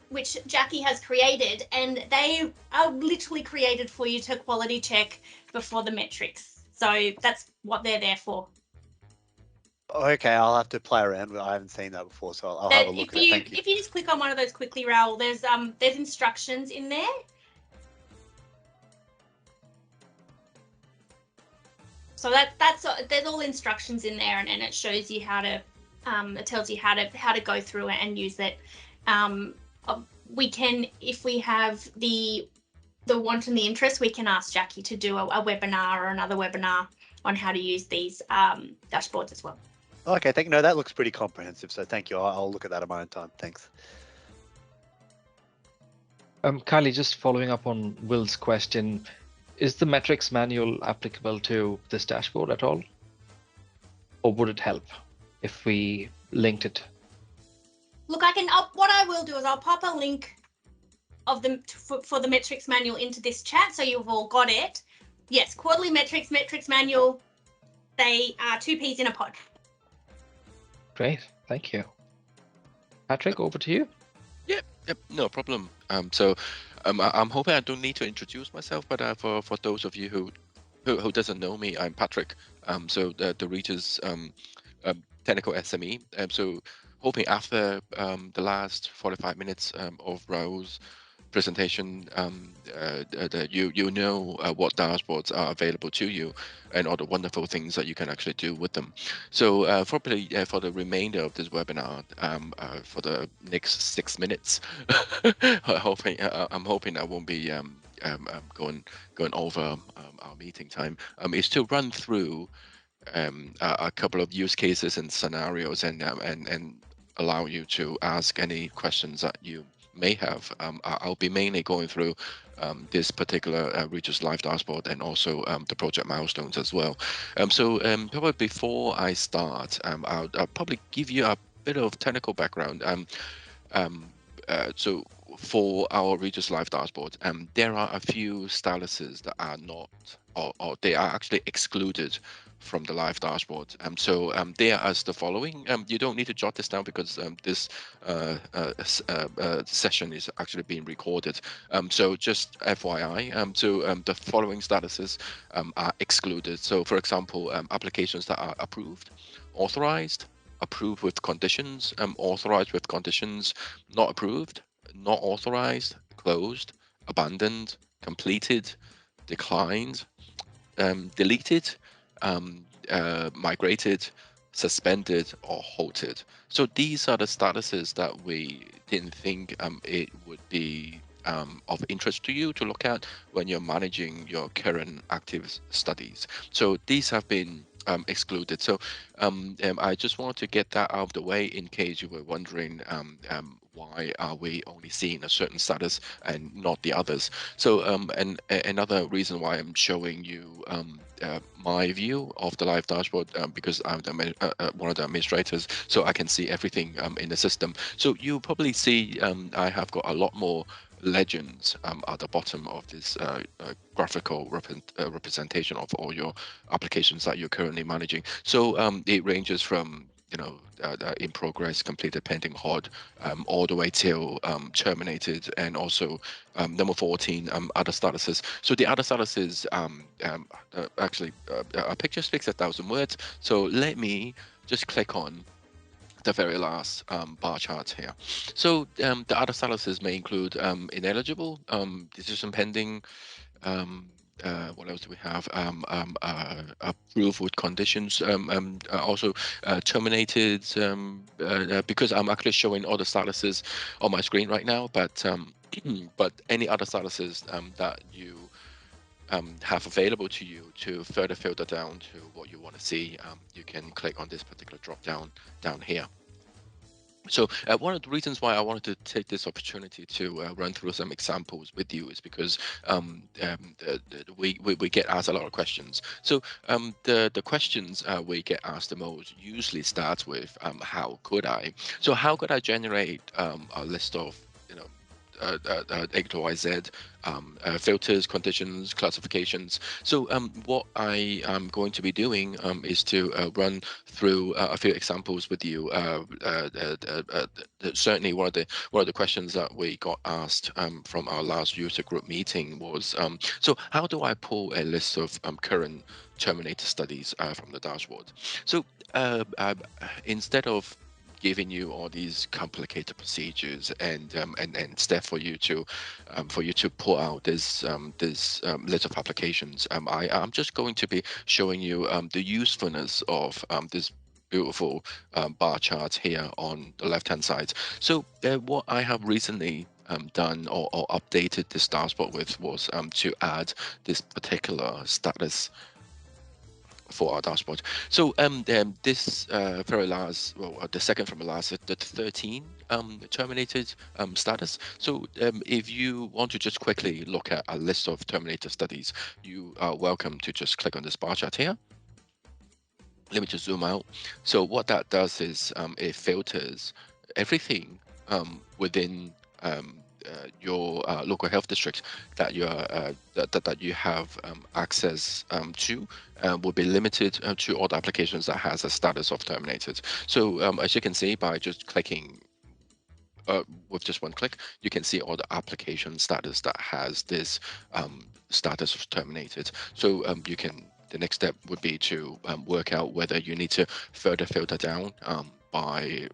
which Jackie has created, and they are literally created for you to quality check before the metrics. So that's what they're there for. Okay, I'll have to play around with it. I haven't seen that before, so I'll have a look at it. Thank you. If you just click on one of those quickly, Raoul, there's instructions in there. So there's all instructions in there, and it shows you how to, it tells you how to go through it and use it. We can, if we have the want and the interest, we can ask Jackie to do a webinar or another webinar on how to use these dashboards as well. Okay, thank you. No, that looks pretty comprehensive, so thank you. I'll look at that at my own time. Thanks. Kylie, just following up on Will's question, is the metrics manual applicable to this dashboard at all? Or would it help if we linked it? Look, what I will do is I'll pop a link of them for the metrics manual into this chat, so you've all got it. Yes, quarterly metrics manual, they are 2 peas in a pod. Great, thank you. Patrick, over to you. Yep, no problem. I'm hoping I don't need to introduce myself, but for those of you who doesn't know me, I'm Patrick. So the REGIS technical SME. So hoping after the last 45 minutes of Raoul's presentation, that you know what dashboards are available to you and all the wonderful things that you can actually do with them. So probably for the remainder of this webinar, for the next 6 minutes, I'm hoping I won't be going over our meeting time, is to run through a couple of use cases and scenarios and allow you to ask any questions that you may have. I'll be mainly going through this particular REGIS Live dashboard and also the project milestones as well. Probably before I start, I'll probably give you a bit of technical background. So for our REGIS Live dashboard, there are a few styluses that are not, or they are actually excluded from the live dashboard. They are as the following. You don't need to jot this down because this session is actually being recorded. So just FYI, the following statuses are excluded. So for example, applications that are approved, authorized, approved with conditions, authorized with conditions, not approved, not authorized, closed, abandoned, completed, declined, deleted, migrated, suspended, or halted. So these are the statuses that we didn't think it would be of interest to you to look at when you're managing your current active studies. So these have been excluded. So I just wanted to get that out of the way in case you were wondering why are we only seeing a certain status and not the others. So and another reason why I'm showing you my view of the live dashboard because I'm one of the administrators, so I can see everything in the system. So you probably see I have got a lot more legends at the bottom of this graphical representation of all your applications that you're currently managing. So it ranges from in progress, completed, pending, hot, all the way till terminated, and also number 14, other statuses. So the other statuses actually a picture speaks 1,000 words. So let me just click on the very last bar chart here. So the other statuses may include ineligible, decision pending, what else do we have? Approved with conditions. Also terminated. Because I'm actually showing all the statuses on my screen right now, but but any other statuses that you have available to you to further filter down to what you want to see, you can click on this particular drop down here. So one of the reasons why I wanted to take this opportunity to run through some examples with you is because we get asked a lot of questions. So the questions we get asked the most usually starts with how could I? So how could I generate a list of X, Y, Z filters, conditions, classifications. So what I am going to be doing is to run through a few examples with you. Certainly, one of the questions that we got asked from our last user group meeting was, so how do I pull a list of current Terminator studies from the dashboard? So instead of giving you all these complicated procedures and step for you to pull out this list of applications, I'm just going to be showing you the usefulness of this beautiful bar chart here on the left hand side. So what I have recently done or updated this dashboard with was to add this particular status for our dashboard. So this very last, the second from the last, the 13 terminated status. So if you want to just quickly look at a list of terminated studies, you are welcome to just click on this bar chart here. Let me just zoom out. So what that does is it filters everything within your local health district that you are that you have access to will be limited to all the applications that has a status of terminated. So as you can see, by just clicking with just one click, you can see all the application status that has this status of terminated. So you can, the next step would be to work out whether you need to further filter down by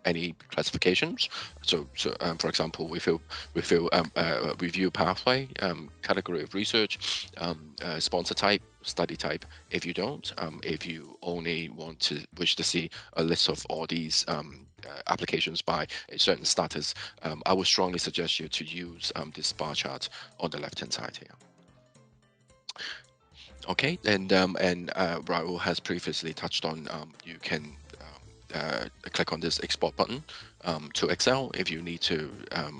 any classifications. So for example, we feel review pathway, category of research, sponsor type, study type. If you don't, if you only wish to see a list of all these applications by a certain status, I would strongly suggest you to use this bar chart on the left hand side here. Okay, and Raul has previously touched on you can click on this export button to Excel if you need to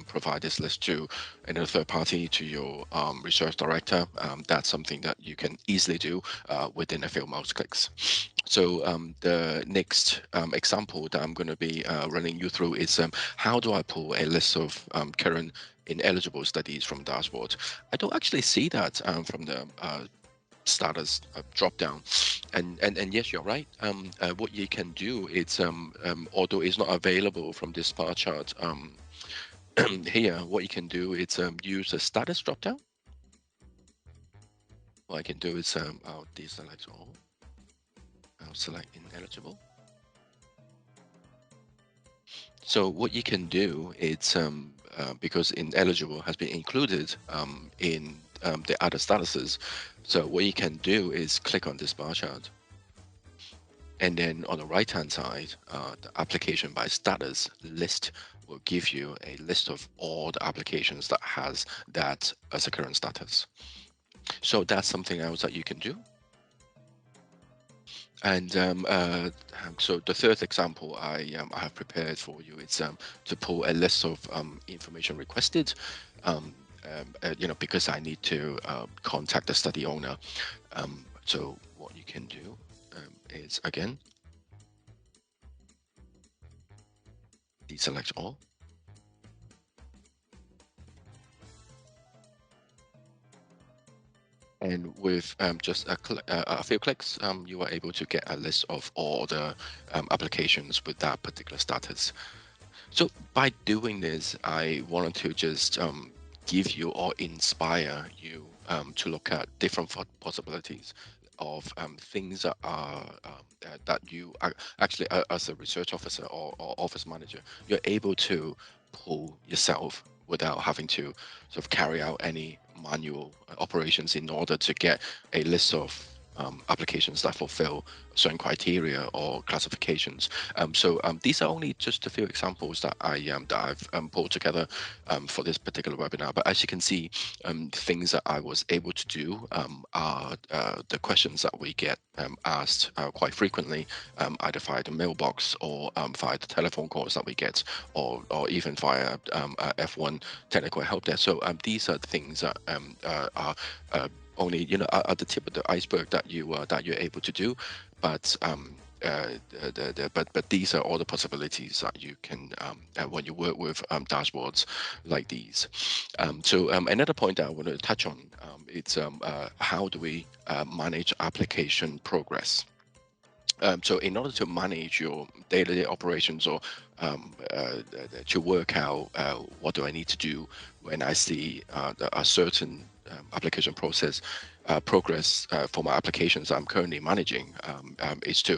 provide this list to another third party, to your research director. That's something that you can easily do within a few mouse clicks. So the next example that I'm going to be running you through is how do I pull a list of current ineligible studies from dashboard? I don't actually see that from the status drop down, and yes, you're right. What you can do is although it's not available from this bar chart here, what you can do is use a status drop down. What I can do is I'll deselect all, I'll select ineligible. So what you can do is because ineligible has been included in the other statuses, so what you can do is click on this bar chart, and then on the right hand side, the application by status list will give you a list of all the applications that has that as a current status. So that's something else that you can do. And so the third example I have prepared for you is to pull a list of information requested, because I need to contact the study owner. So what you can do is, again, deselect all. And with just a few clicks, you are able to get a list of all the applications with that particular status. So by doing this, I wanted to just give you or inspire you to look at different possibilities of things that are that you are actually, as a research officer or office manager, you're able to pull yourself without having to sort of carry out any manual operations in order to get a list of applications that fulfill certain criteria or classifications. So these are only just a few examples that I've pulled together for this particular webinar. But as you can see, things that I was able to do are the questions that we get asked quite frequently, either via the mailbox or via the telephone calls that we get, or even via F1 technical help desk. So these are the things that are only at the tip of the iceberg that you're able to do, but but these are all the possibilities that you can when you work with dashboards like these. So another point that I want to touch on, it's how do we manage application progress? So in order to manage your day-to-day operations, or to work out what do I need to do when I see a certain application process progress for my applications I'm currently managing, is to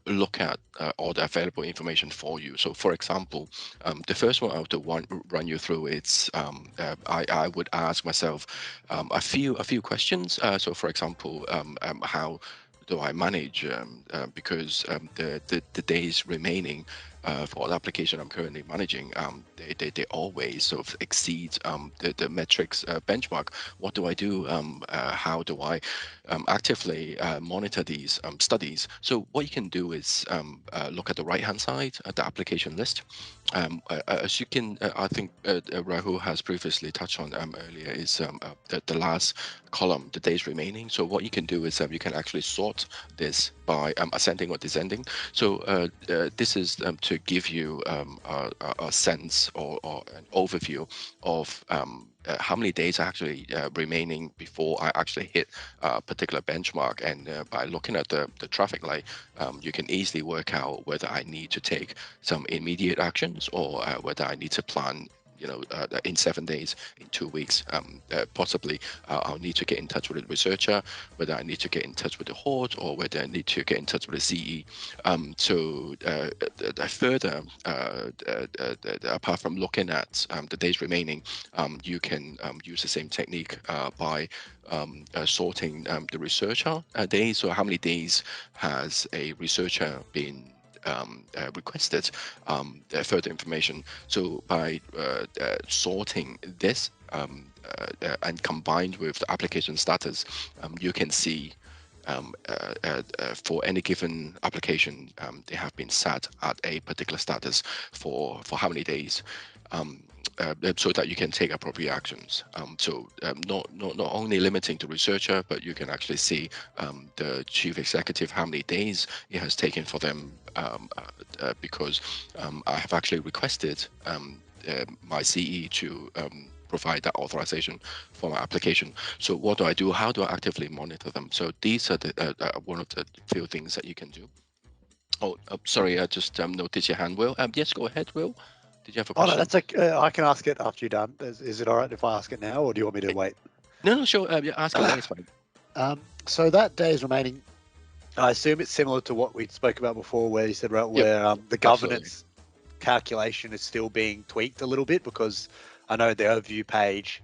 look at all the available information for you. So for example, the first one I want to run you through, it's I would ask myself a few questions. So for example, how do I manage, because the days remaining for the application I'm currently managing, they always sort of exceed the metrics benchmark. What do I do? How do I actively monitor these studies? So what you can do is look at the right-hand side at the application list. As you can, I think Rahul has previously touched on earlier, is the last column, the days remaining. So what you can do is you can actually sort this by ascending or descending. So this is to give you a sense or an overview of how many days are actually remaining before I actually hit a particular benchmark. And by looking at the traffic light, you can easily work out whether I need to take some immediate actions, or whether I need to plan, in 7 days, in 2 weeks, possibly I'll need to get in touch with the researcher, whether I need to get in touch with the Horde, or whether I need to get in touch with the CE. So further, apart from looking at the days remaining, you can use the same technique by sorting the researcher days. So how many days has a researcher been requested further information? So by sorting this and combined with the application status, you can see for any given application, they have been set at a particular status for how many days, so that you can take appropriate actions. So not only limiting the researcher, but you can actually see the chief executive, how many days it has taken for them, because I have actually requested my CE to provide that authorization for my application. So what do I do? How do I actively monitor them? So these are the one of the few things that you can do. Oh, sorry, I just noticed your hand, Will. Yes, go ahead, Will. Did you have a question? Oh, no, that's okay. I can ask it after you're done. Is it all right if I ask it now, or do you want me to wait? No, sure. Yeah, ask away. It's fine. So that days remaining, I assume it's similar to what we spoke about before, where you said, right, where the governance calculation is still being tweaked a little bit, because I know the overview page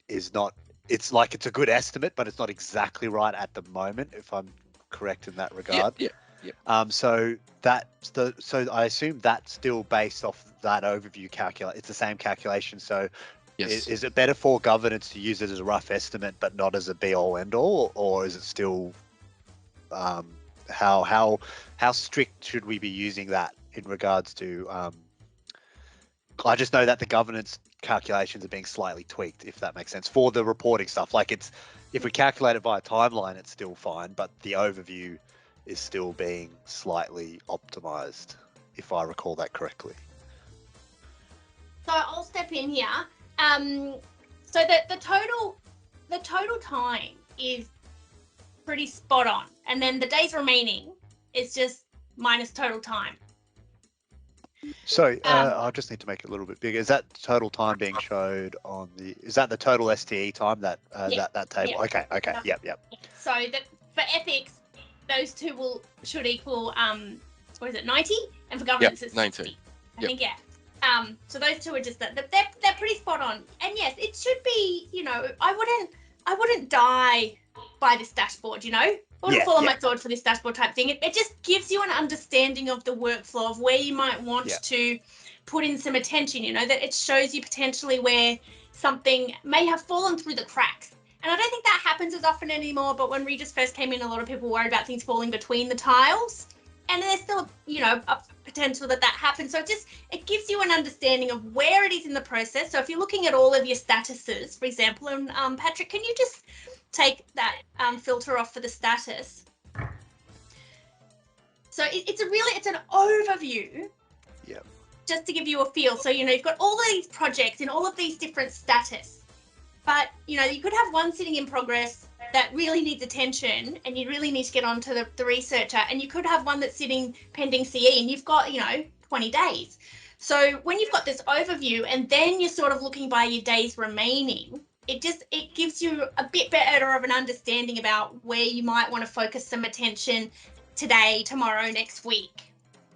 is not, it's like it's a good estimate, but it's not exactly right at the moment, if I'm correct in that regard. Yeah. So I assume that's still based off that overview calculate. It's the same calculation. So yes. Is it better for governance to use it as a rough estimate, but not as a be all end all, or is it still how strict should we be using that in regards to? I just know that the governance calculations are being slightly tweaked, if that makes sense, for the reporting stuff. Like if we calculate it by a timeline, it's still fine, but the overview is still being slightly optimized, if I recall that correctly. So I'll step in here. So the total the total time is pretty spot on, and then the days remaining is just minus total time. So I just need to make it a little bit bigger. Is that total time being showed on the? Is that the total STE time that that table? Yeah. Okay. Okay. Yep. So that for ethics, those two should equal what is it, 90, and for governance it's 90. 60. I think so those two are just they're pretty spot on. And yes, it should be. You know, I wouldn't die by this dashboard. You know, I wouldn't fall on my sword for this dashboard type thing. It just gives you an understanding of the workflow of where you might want to put in some attention. You know, that it shows you potentially where something may have fallen through the cracks. And I don't think that happens as often anymore, but when Regis first came in, a lot of people worried about things falling between the tiles. And there's still, you know, a potential that happens. So it gives you an understanding of where it is in the process. So if you're looking at all of your statuses, for example, and Patrick, can you just take that filter off for the status? So it's an overview. Yep. Just to give you a feel. So, you know, you've got all these projects in all of these different status. But, you know, you could have one sitting in progress that really needs attention and you really need to get onto the researcher. And you could have one that's sitting pending CE and you've got, you know, 20 days. So when you've got this overview and then you're sort of looking by your days remaining, it gives you a bit better of an understanding about where you might want to focus some attention today, tomorrow, next week.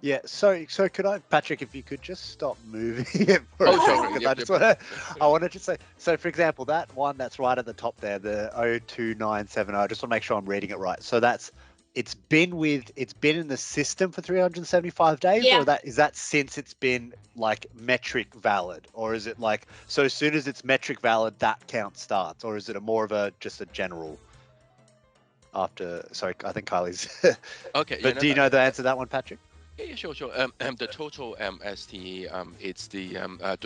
Yeah, so could I, Patrick, if you could just stop moving it for a second, because I want to just say, so for example, that one that's right at the top there, the 02970, I just want to make sure I'm reading it right. So it's been in the system for 375 days, or is that since it's been like metric valid, or is it like, so as soon as it's metric valid, that count starts, or is it more of just a general? Sorry, I think Kylie's. Okay. But do you know the answer to that one, Patrick? Yeah, sure. The total STE, it's the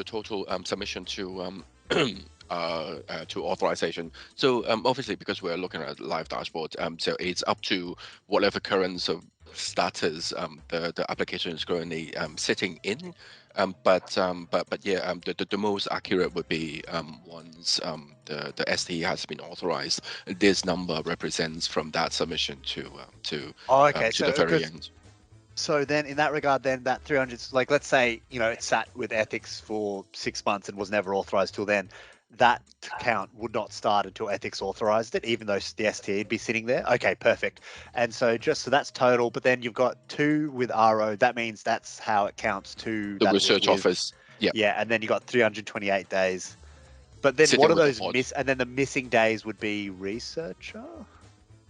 total submission to authorization. So obviously, because we're looking at live dashboard, so it's up to whatever current status the application is currently sitting in. But the most accurate would be once the STE has been authorized. This number represents from that submission to the very end. So then in that regard, then that 300, like let's say, you know, it sat with ethics for 6 months and was never authorized till then, that count would not start until ethics authorized it, even though the STE would be sitting there. Okay, perfect. And so so that's total, but then you've got 2 with RO. That means that's how it counts to the research office. Yeah. Yeah, and then you got 328 days. But then what are those and then the missing days would be researcher?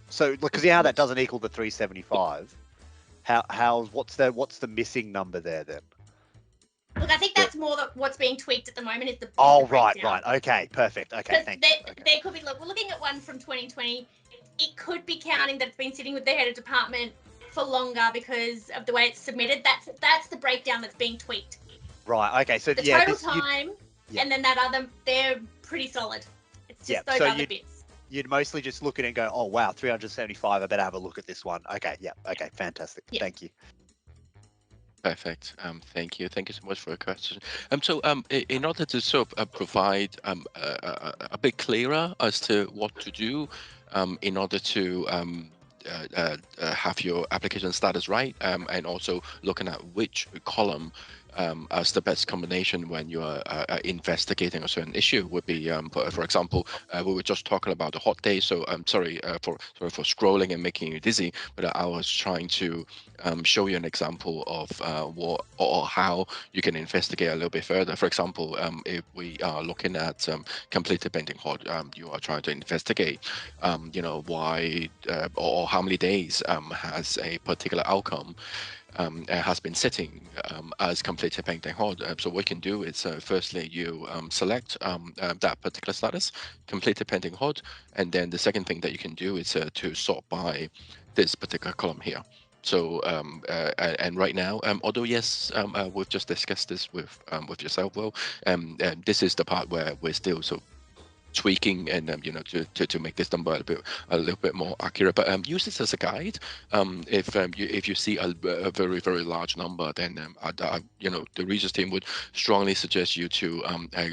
So because how that doesn't equal the 375. What's the missing number there then? Look, I think that's more what's being tweaked at the moment is the right. Okay, perfect. Okay, thank you. There could be, look, we're looking at one from 2020. It could be counting that it's been sitting with the head of department for longer because of the way it's submitted. That's the breakdown that's being tweaked. Right. Okay. So the total time and then that other, they're pretty solid. It's just those other bits. You'd mostly just look at it and go, oh, wow, 375. I better have a look at this one. Okay. Yeah. Okay. Fantastic. Yeah. Thank you. Perfect. Thank you. Thank you so much for your question. So in order to sort of provide a bit clearer as to what to do in order to have your application status right, and also looking at which column as the best combination when you are investigating a certain issue would be, for example, we were just talking about the hot day. So I'm sorry for scrolling and making you dizzy, but I was trying to show you an example of what or how you can investigate a little bit further. For example, if we are looking at completed pending hot, you are trying to investigate, you know, why or how many days has a particular outcome has been sitting as completed pending hot. So what you can do is firstly you select that particular status, completed pending hot, and then the second thing that you can do is to sort by this particular column here. So and right now, although yes, we've just discussed this with yourself, Will, this is the part where we're still tweaking and you know, to make this number a little bit more accurate. But use this as a guide. If you see a very large number, then you know, the REGIS team would strongly suggest you to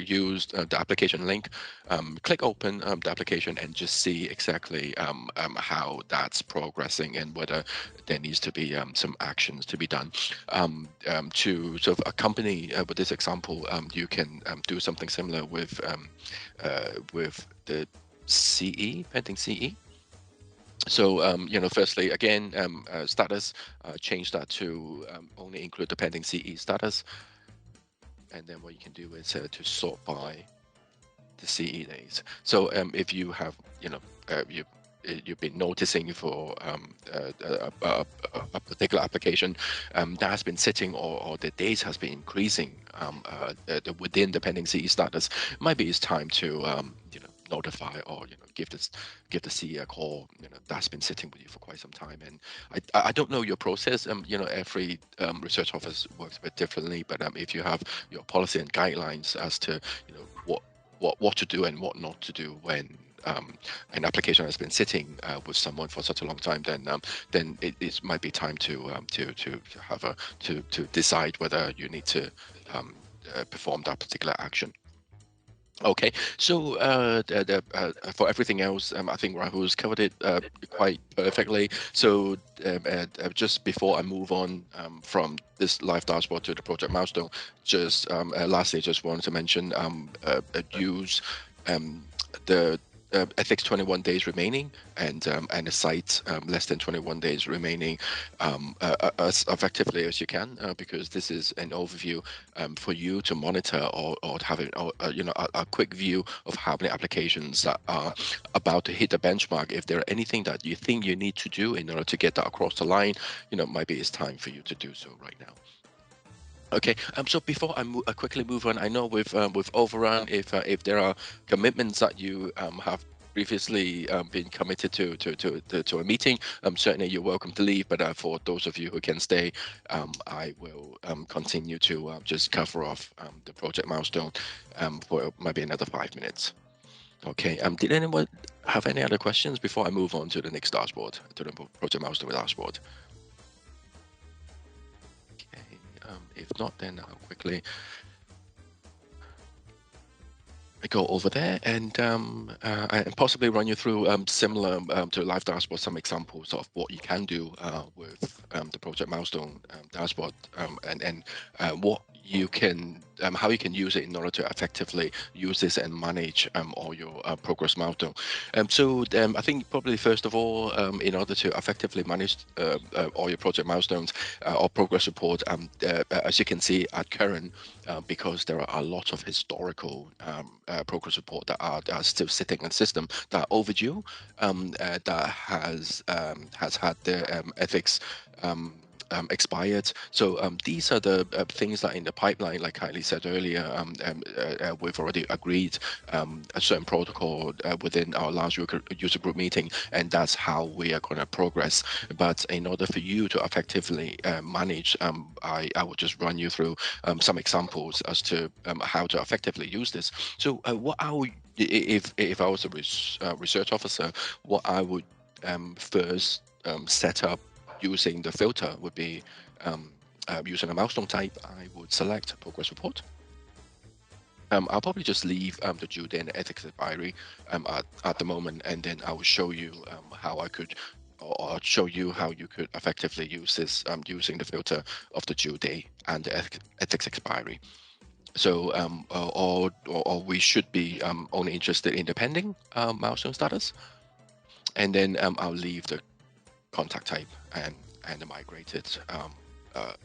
use the application link, click open the application, and just see exactly how that's progressing and whether there needs to be some actions to be done. To sort of accompany with this example, you can do something similar with the CE, pending CE. So, you know, firstly, again, status, change that to only include the pending CE status. And then what you can do is to sort by the CE days. So if you have, you know, you've been noticing for a particular application that has been sitting, or the days has been increasing within the pending CE status, maybe it's time to you know, notify, or you know, give the CE a call. You know, that's been sitting with you for quite some time. And I don't know your process. You know, every research office works a bit differently. But if you have your policy and guidelines as to, you know, what to do and what not to do when an application has been sitting with someone for such a long time, then it might be time to have to decide whether you need to perform that particular action. Okay, so for everything else, I think Rahul's covered it quite perfectly. So just before I move on from this live dashboard to the project milestone, just lastly, just wanted to mention use the ethics 21 days remaining, and the site less than 21 days remaining as effectively as you can, because this is an overview for you to monitor, or have you know, a quick view of how many applications that are about to hit the benchmark. If there are anything that you think you need to do in order to get that across the line, you know, maybe it's time for you to do so right now. Okay, so before I quickly move on, I know with Overrun, if there are commitments that you have previously been committed to a meeting, certainly you're welcome to leave. But for those of you who can stay, I will continue to just cover off the project milestone for maybe another 5 minutes. Okay. Did anyone have any other questions before I move on to the next dashboard, to the project milestone dashboard? If not, then I'll quickly go over there and possibly run you through similar to live dashboard, some examples of what you can do with the project milestone dashboard, and what you can, how you can use it in order to effectively use this and manage all your progress milestone. So I think probably first of all, in order to effectively manage all your project milestones or progress report, as you can see at current, because there are a lot of historical progress report that are still sitting in the system that are overdue, that has had their ethics expired. So these are the things that in the pipeline, like Kylie said earlier, we've already agreed a certain protocol within our last user group meeting, and that's how we are going to progress. But in order for you to effectively manage, I will just run you through some examples as to how to effectively use this. So what I would, if I was a research officer, what I would first set up using the filter would be using a milestone type. I would select progress report. I'll probably just leave the due date and ethics expiry at the moment, and then I will show you how I could, or show you how you could effectively use this using the filter of the due date and the ethics expiry. So, or we should be only interested in the pending milestone status, and then I'll leave the contact type and the migrated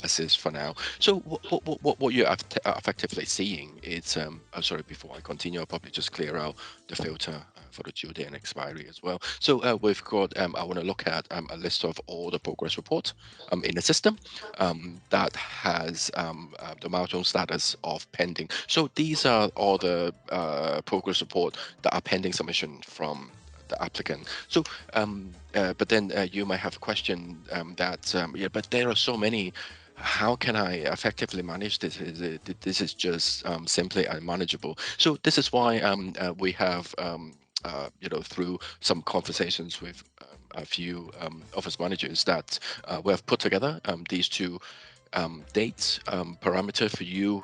assist for now. So what you're effectively seeing is, sorry, before I continue, I'll probably just clear out the filter for the due date and expiry as well. So we've got, I want to look at a list of all the progress reports in the system that has the milestone status of pending. So these are all the progress report that are pending submission from the applicant. So, but then you might have a question that, yeah, but there are so many how can I effectively manage this? This is just simply unmanageable. So this is why we have through some conversations with a few office managers that we have put together these two date parameter for you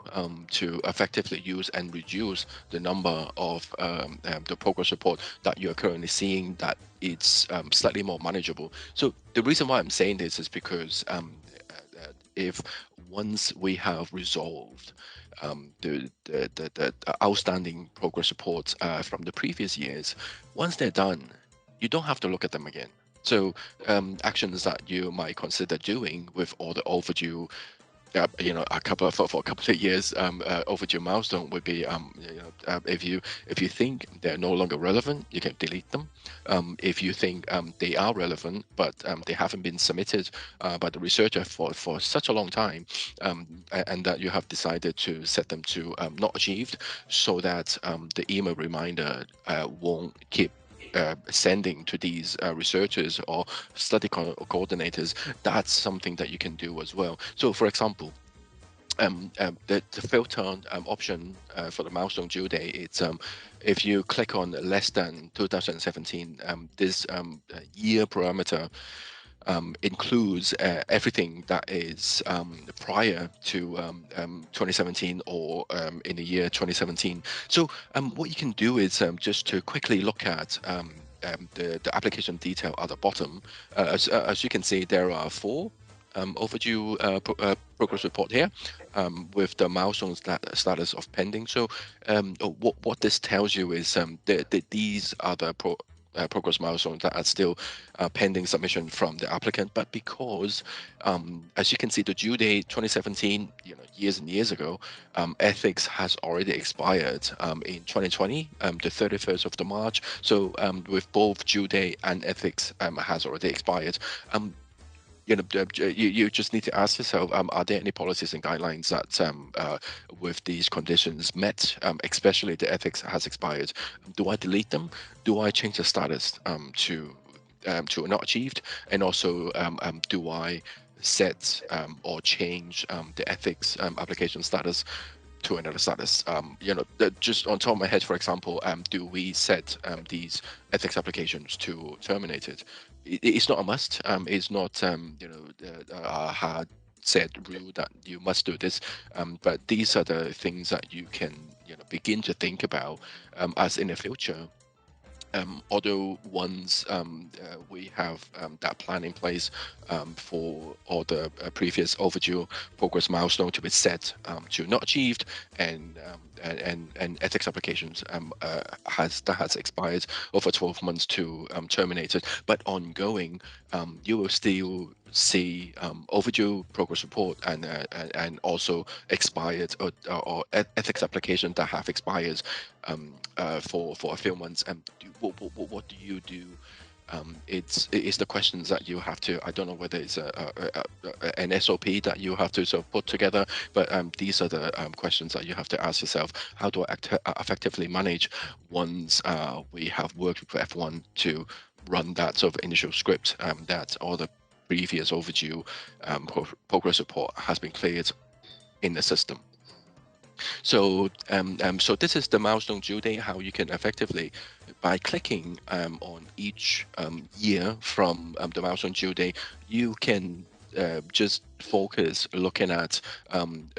to effectively use and reduce the number of the progress report that you're currently seeing, that it's slightly more manageable. So the reason why I'm saying this is because if once we have resolved the outstanding progress reports from the previous years, once they're done, you don't have to look at them again. So actions that you might consider doing with all the overdue, a couple of for a couple of years overdue milestone would be, if you think they're no longer relevant, you can delete them. If you think they are relevant but they haven't been submitted by the researcher for such a long time, and that you have decided to set them to not achieved, so that the email reminder won't keep sending to these researchers or study coordinators, that's something that you can do as well. So, for example, the filter option for the milestone due date, it's if you click on less than 2017, this year parameter includes everything that is prior to 2017 or in the year 2017. So what you can do is just to quickly look at the application detail at the bottom. As you can see, there are 4 overdue progress report here with the milestone status of pending. So what this tells you is these are the progress milestones that are still pending submission from the applicant. But because, as you can see, the due date 2017, years and years ago, ethics has already expired in 2020, the 31st of the March. So with both due date and ethics has already expired. You just need to ask yourself, are there any policies and guidelines that with these conditions met, especially the ethics has expired? Do I delete them? Do I change the status to not achieved? And also, do I set or change the ethics application status to another status? Just on top of my head, for example, do we set these ethics applications to terminated? It's not a must. It's not a hard set rule that you must do this. But these are the things that you can begin to think about as in the future. Although once we have that plan in place for all the previous overdue progress milestone to be set to not achieved, and ethics applications has expired over 12 months to terminated, but ongoing, you will still see overdue progress report and also expired or ethics application that have expired for a few months. And what do you do? It's the questions that you have to. I don't know whether it's an SOP that you have to sort of put together, but these are the questions that you have to ask yourself. How do I effectively manage once we have worked with F1 to run that sort of initial script that all the previous overdue progress report has been cleared in the system? So so this is the milestone due date, how you can effectively, by clicking on each year from the milestone due date, you can just focus looking at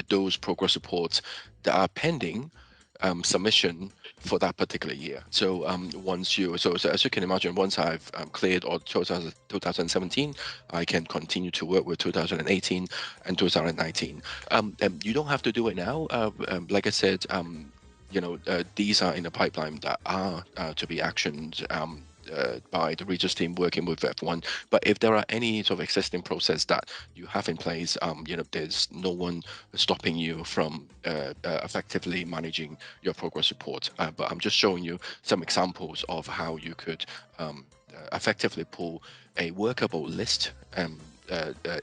those progress reports that are pending submission for that particular year. So once you, so as you can imagine, once I've cleared all 2017, I can continue to work with 2018 and 2019. You don't have to do it now. Like I said, these are in the pipeline that are to be actioned by the REGIS team working with F1. But if there are any sort of existing process that you have in place, there's no one stopping you from effectively managing your progress report. But I'm just showing you some examples of how you could effectively pull a workable list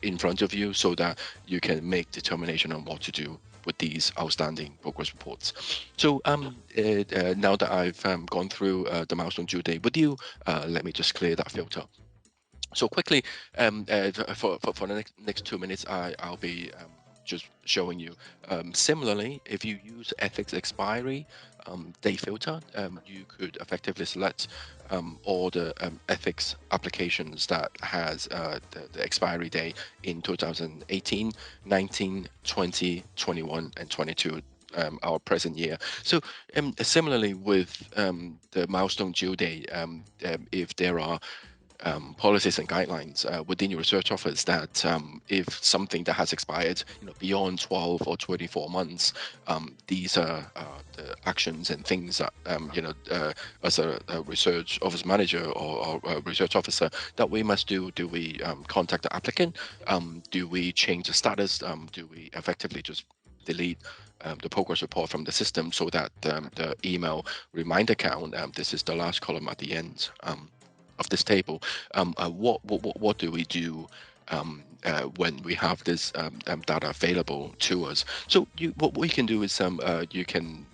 in front of you, so that you can make determination on what to do with these outstanding progress reports. So now that I've gone through the milestone due date with you, let me just clear that filter. So quickly, for the next 2 minutes, I'll be just showing you. Similarly, if you use ethics expiry day filter, you could effectively select all the ethics applications that has the expiry day in 2018, 19, 20, 21, and 22. Our present year. So similarly with the milestone due date, if there are policies and guidelines within your research office that if something that has expired, beyond 12 or 24 months, these are the actions and things that as a research office manager or a research officer that we must do. Do we contact the applicant? Do we change the status? Do we effectively just delete the progress report from the system so that the email reminder count, this is the last column at the end of this table, what do we do when we have this data available to us? So what we can do is you can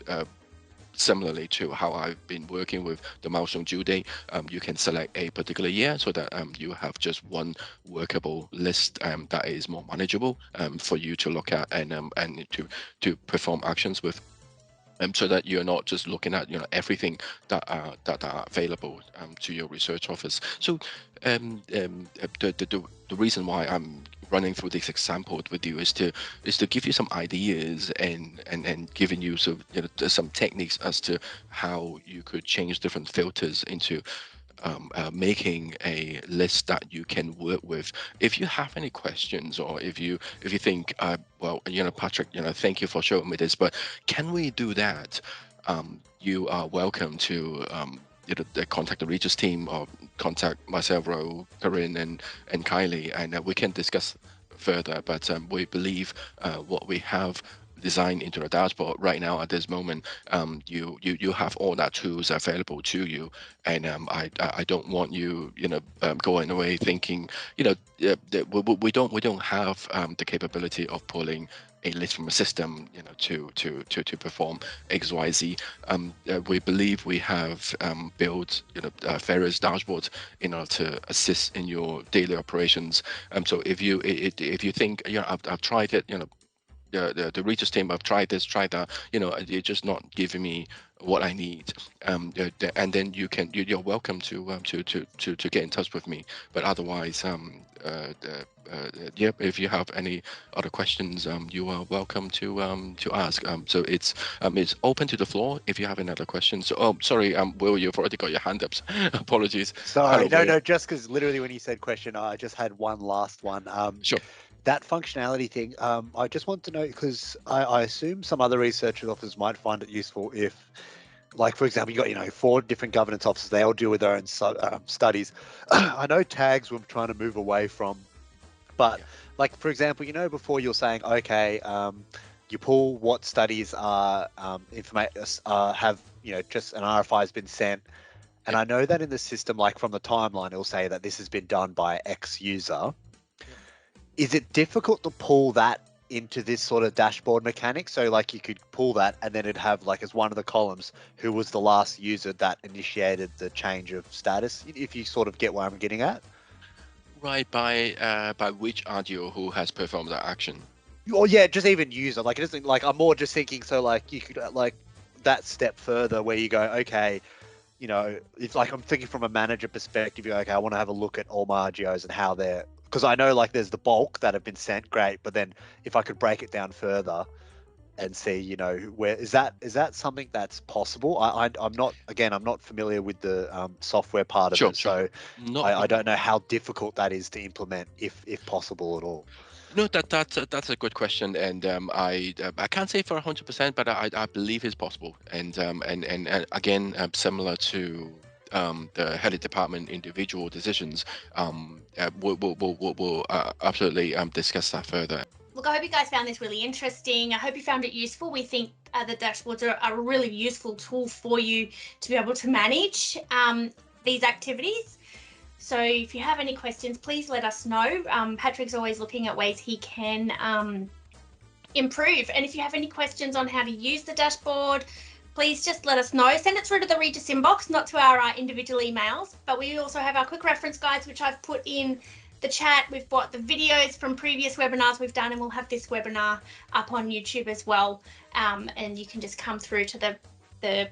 similarly to how I've been working with the milestone due date, you can select a particular year so that you have just one workable list that is more manageable for you to look at and to perform actions with. So that you're not just looking at everything that are available to your research office. So the reason why I'm running through this example with you is to give you some ideas and giving you some techniques as to how you could change different filters into making a list that you can work with. If you have any questions, or if you think, well, Patrick, thank you for showing me this, but can we do that? You are welcome to contact the Regis team or contact myself, Ro, Corinne, and Kylie, and we can discuss further. But we believe what we have designed into the dashboard right now at this moment, you have all that tools available to you, and I don't want you going away thinking we don't have the capability of pulling a list from a system to perform XYZ. We believe we have built various dashboards in order to assist in your daily operations. So if you think I've tried it, the Regis team, I've tried this, tried that, you're just not giving me what I need, and then you're welcome to get in touch with me. But otherwise, if you have any other questions, you are welcome to ask. So it's open to the floor if you have any other questions. So, oh, sorry, Will, you've already got your hand up. Apologies. Sorry, Hello, no, just because literally when you said question, I just had one last one. Sure. That functionality thing, I just want to know, because I assume some other research officers might find it useful if, like, for example, you got 4 different governance officers, they all deal with their own studies. I know tags we're trying to move away from, but like, for example, before you're saying, okay, you pull what studies are have just an RFI has been sent, and I know that in the system, like from the timeline, it'll say that this has been done by X user. Is it difficult to pull that into this sort of dashboard mechanic? So like you could pull that and then it'd have like as one of the columns who was the last user that initiated the change of status, if you sort of get what I'm getting at? Right, by which RDO who has performed that action? Or yeah, just even user. Like it isn't like, I'm more just thinking, so like you could like that step further where you go, okay, it's like I'm thinking from a manager perspective, you go, okay, I want to have a look at all my RGOs and how they're, because I know like there's the bulk that have been sent, great, but then if I could break it down further and see, where is that something that's possible? I'm not familiar with the software part of it, so I don't know how difficult that is to implement, if possible at all. No, that's a good question, and I can't say for 100%, but I believe it's possible, and again, similar to the head of department individual decisions, we'll absolutely discuss that further. Look, I hope you guys found this really interesting. I hope you found it useful. We think the dashboards are a really useful tool for you to be able to manage these activities. So if you have any questions, please let us know. Patrick's always looking at ways he can improve. And if you have any questions on how to use the dashboard, please just let us know. Send it through to the Regis inbox, not to our individual emails. But we also have our quick reference guides, which I've put in the chat. We've got the videos from previous webinars we've done, and we'll have this webinar up on YouTube as well. And you can just come through to the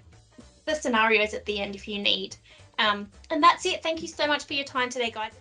scenarios at the end if you need. And that's it. Thank you so much for your time today, guys.